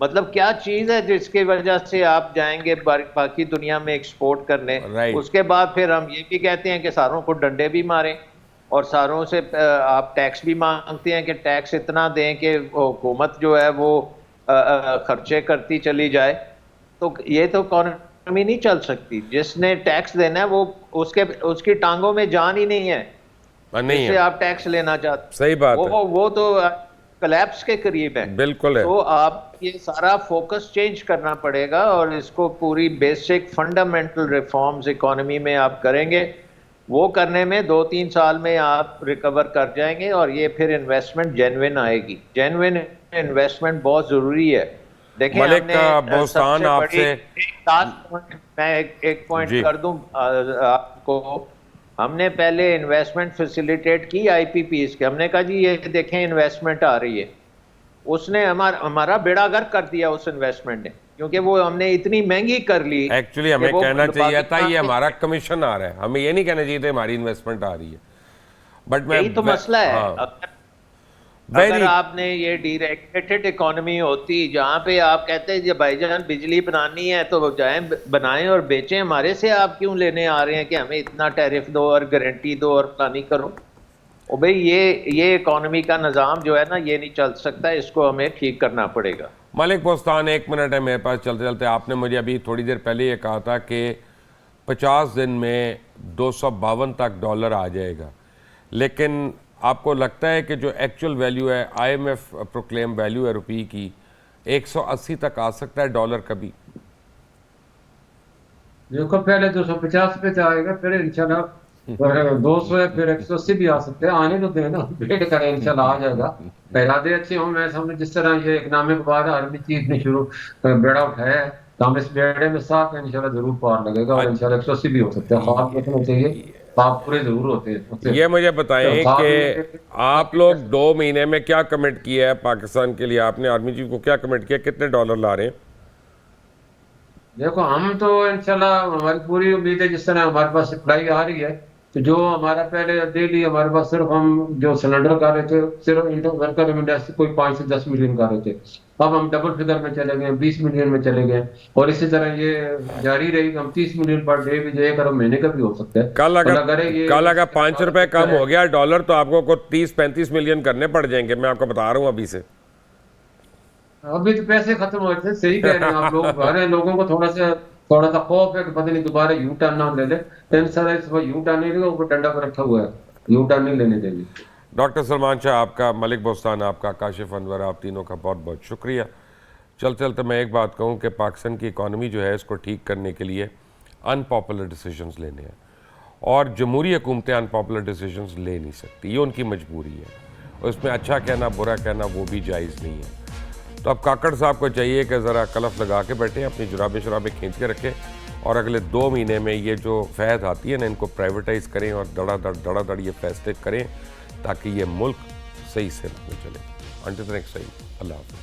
مطلب کیا چیز ہے جس کی وجہ سے آپ جائیں گے باقی دنیا میں ایکسپورٹ کرنے؟ اس کے بعد پھر ہم یہ بھی کہتے ہیں کہ ساروں کو ڈنڈے بھی ماریں اور ساروں سے آپ ٹیکس بھی مانگتے ہیں کہ ٹیکس اتنا دیں کہ حکومت جو ہے وہ خرچے کرتی چلی جائے. تو یہ تو اکانومی نہیں چل سکتی. جس نے ٹیکس دینا ہے وہ اس کی ٹانگوں میں جان ہی نہیں ہے جس سے آپ ٹیکس لینا چاہتے. صحیح بات ہے. وہ تو کلیپس کے قریب ہے. بالکل ہے. تو آپ یہ سارا فوکس چینج کرنا پڑے گا اور اس کو پوری بیسک فنڈامنٹل ریفارمز اکانومی میں آپ کریں گے. وہ کرنے میں 2-3 سال میں آپ ریکور کر جائیں گے اور یہ پھر انویسٹمنٹ جینوین آئے گی. جینوین انویسٹمنٹ بہت ضروری ہے. دیکھیں ملک بوستان آپ سے میں ایک پوائنٹ کر دوں آپ کو. ہم نے پہلے انویسٹمنٹ فیسیلیٹیٹ کی آئی پی پیز کے. ہم نے کہا جی یہ دیکھیں انویسٹمنٹ آ رہی ہے. اس نے ہمارا بیڑا غرق کر دیا اس انویسٹمنٹ نے, کیونکہ وہ ہم نے اتنی مہنگی کر لی. ایکچولی ہمیں کہنا چاہیے تھا یہ ہمارا کمیشن آ رہا ہے, ہمیں یہ نہیں کہنا چاہیے تھا ہماری انویسٹمنٹ آ رہی ہے. بٹ یہی تو مسئلہ ہے. اگر آپ نے یہ ڈی ریگولیٹڈ اکانومی ہوتی جہاں پہ آپ کہتے ہیں بھائی جان بجلی بنانی ہے تو جائیں بنائیں اور بیچیں, ہمارے سے آپ کیوں لینے آ رہے ہیں کہ ہمیں اتنا ٹیرف دو اور گارنٹی دو اور پلانی کرو. او بھئی یہ اکانومی کا نظام جو ہے نا یہ نہیں چل سکتا, اس کو ہمیں ٹھیک کرنا پڑے گا. ملک بوستان 1 منٹ ہے میرے پاس چلتے چلتے. آپ نے مجھے ابھی تھوڑی دیر پہلے یہ کہا تھا کہ 50 دن میں 252 تک ڈالر آ جائے گا, لیکن آپ کو لگتا ہے کہ جو ایکچول ویلیو ہے I M F proclaim value ہے روپی کی 180 تک آ سکتا ہے ڈالر کبھی؟ دیکھو پہلے 250 پہ آئے گا, پھر انشاءاللہ 200 ہے, پھر 180 بھی آ سکتے ہیں. آنے تو دیں نا, ویٹ کریں, انشاءاللہ آ جائے گا. ارادے اچھے ہوں. میں سمجھ جس طرح یہ اکنامک بعد عربی چیز نے شروع بیڑا اٹھایا ہے تو ہم اس بیڑے میں ساتھ ہیں, انشاءاللہ ضرور پار لگے گا اور انشاءاللہ 180 بھی ہو سکتے ہیں. خواب رکھنا چاہیے, خواب پورے ضرور ہوتے ہیں. یہ مجھے بتائیں کہ آپ لوگ 2 مہینے میں کیا کمٹ کیا ہے پاکستان کے لیے؟ آپ نے آرمی چیف کو کیا کمٹ کیا, کتنے ڈالر لا رہے ہیں؟ دیکھو ہم تو انشاءاللہ ہماری پوری امید ہے جس طرح ہمارے پاس سپلائی آ رہی ہے تو جو ہمارا پہلے ڈیلی ہمارے پاس صرف ہم جو سلنڈر کر رہے تھے صرف ورکر انڈسٹری کوئی 5 سے 10 ملین کر رہے تھے, اب ہم ڈبل فگر میں چلے گئے, 20 ملین میں چلے گئے اور اسی طرح یہ جاری رہی. ہم 30 ملین پر ڈے بھی جو 1 ارب مہینے کا بھی ہو سکتا ہے. کل اگر 5 روپے کم ہو گیا ڈالر تو آپ کو 30-35 ملین کرنے پڑ جائیں گے, میں آپ کو بتا رہا ہوں ابھی سے. ابھی تو پیسے ختم ہو جاتے. صحیح کہہ رہے ہیں آپ لوگ. لوگوں کو تھوڑا سا خوف ہے کہ پتہ نہیں دوبارہ یو ٹرن نہ لے لے. ٹینسر ہے اس وقت یو ٹرن نہیں لے گا, اوپر ڈنڈا پر رکھا ہوا ہے, یو ٹرن نہیں لینے دیں گے. ڈاکٹر سلمان شاہ آپ کا, ملک بوستان آپ کا, کاشف انور آپ تینوں کا بہت بہت شکریہ. چلتے چلتے میں ایک بات کہوں کہ پاکستان کی اکانومی جو ہے اس کو ٹھیک کرنے کے لیے ان پاپولر ڈیسیجنز لینے ہیں, اور جمہوری حکومتیں ان پاپولر ڈیسیجنز لے نہیں سکتی, یہ ان کی مجبوری ہے. اس میں اچھا کہنا برا کہنا وہ بھی جائز نہیں ہے. تو اب کاکڑ صاحب کو چاہیے کہ ذرا کلف لگا کے بیٹھیں, اپنی جرابیں کھینچ کے رکھیں اور اگلے 2 مہینے میں یہ جو فیض آتی ہے نا ان کو پرائیویٹائز کریں اور دڑا دڑ یہ فیصلے کریں تاکہ یہ ملک صحیح سمت میں چلے. انٹل نیکسٹ ٹائم, اللہ حافظ.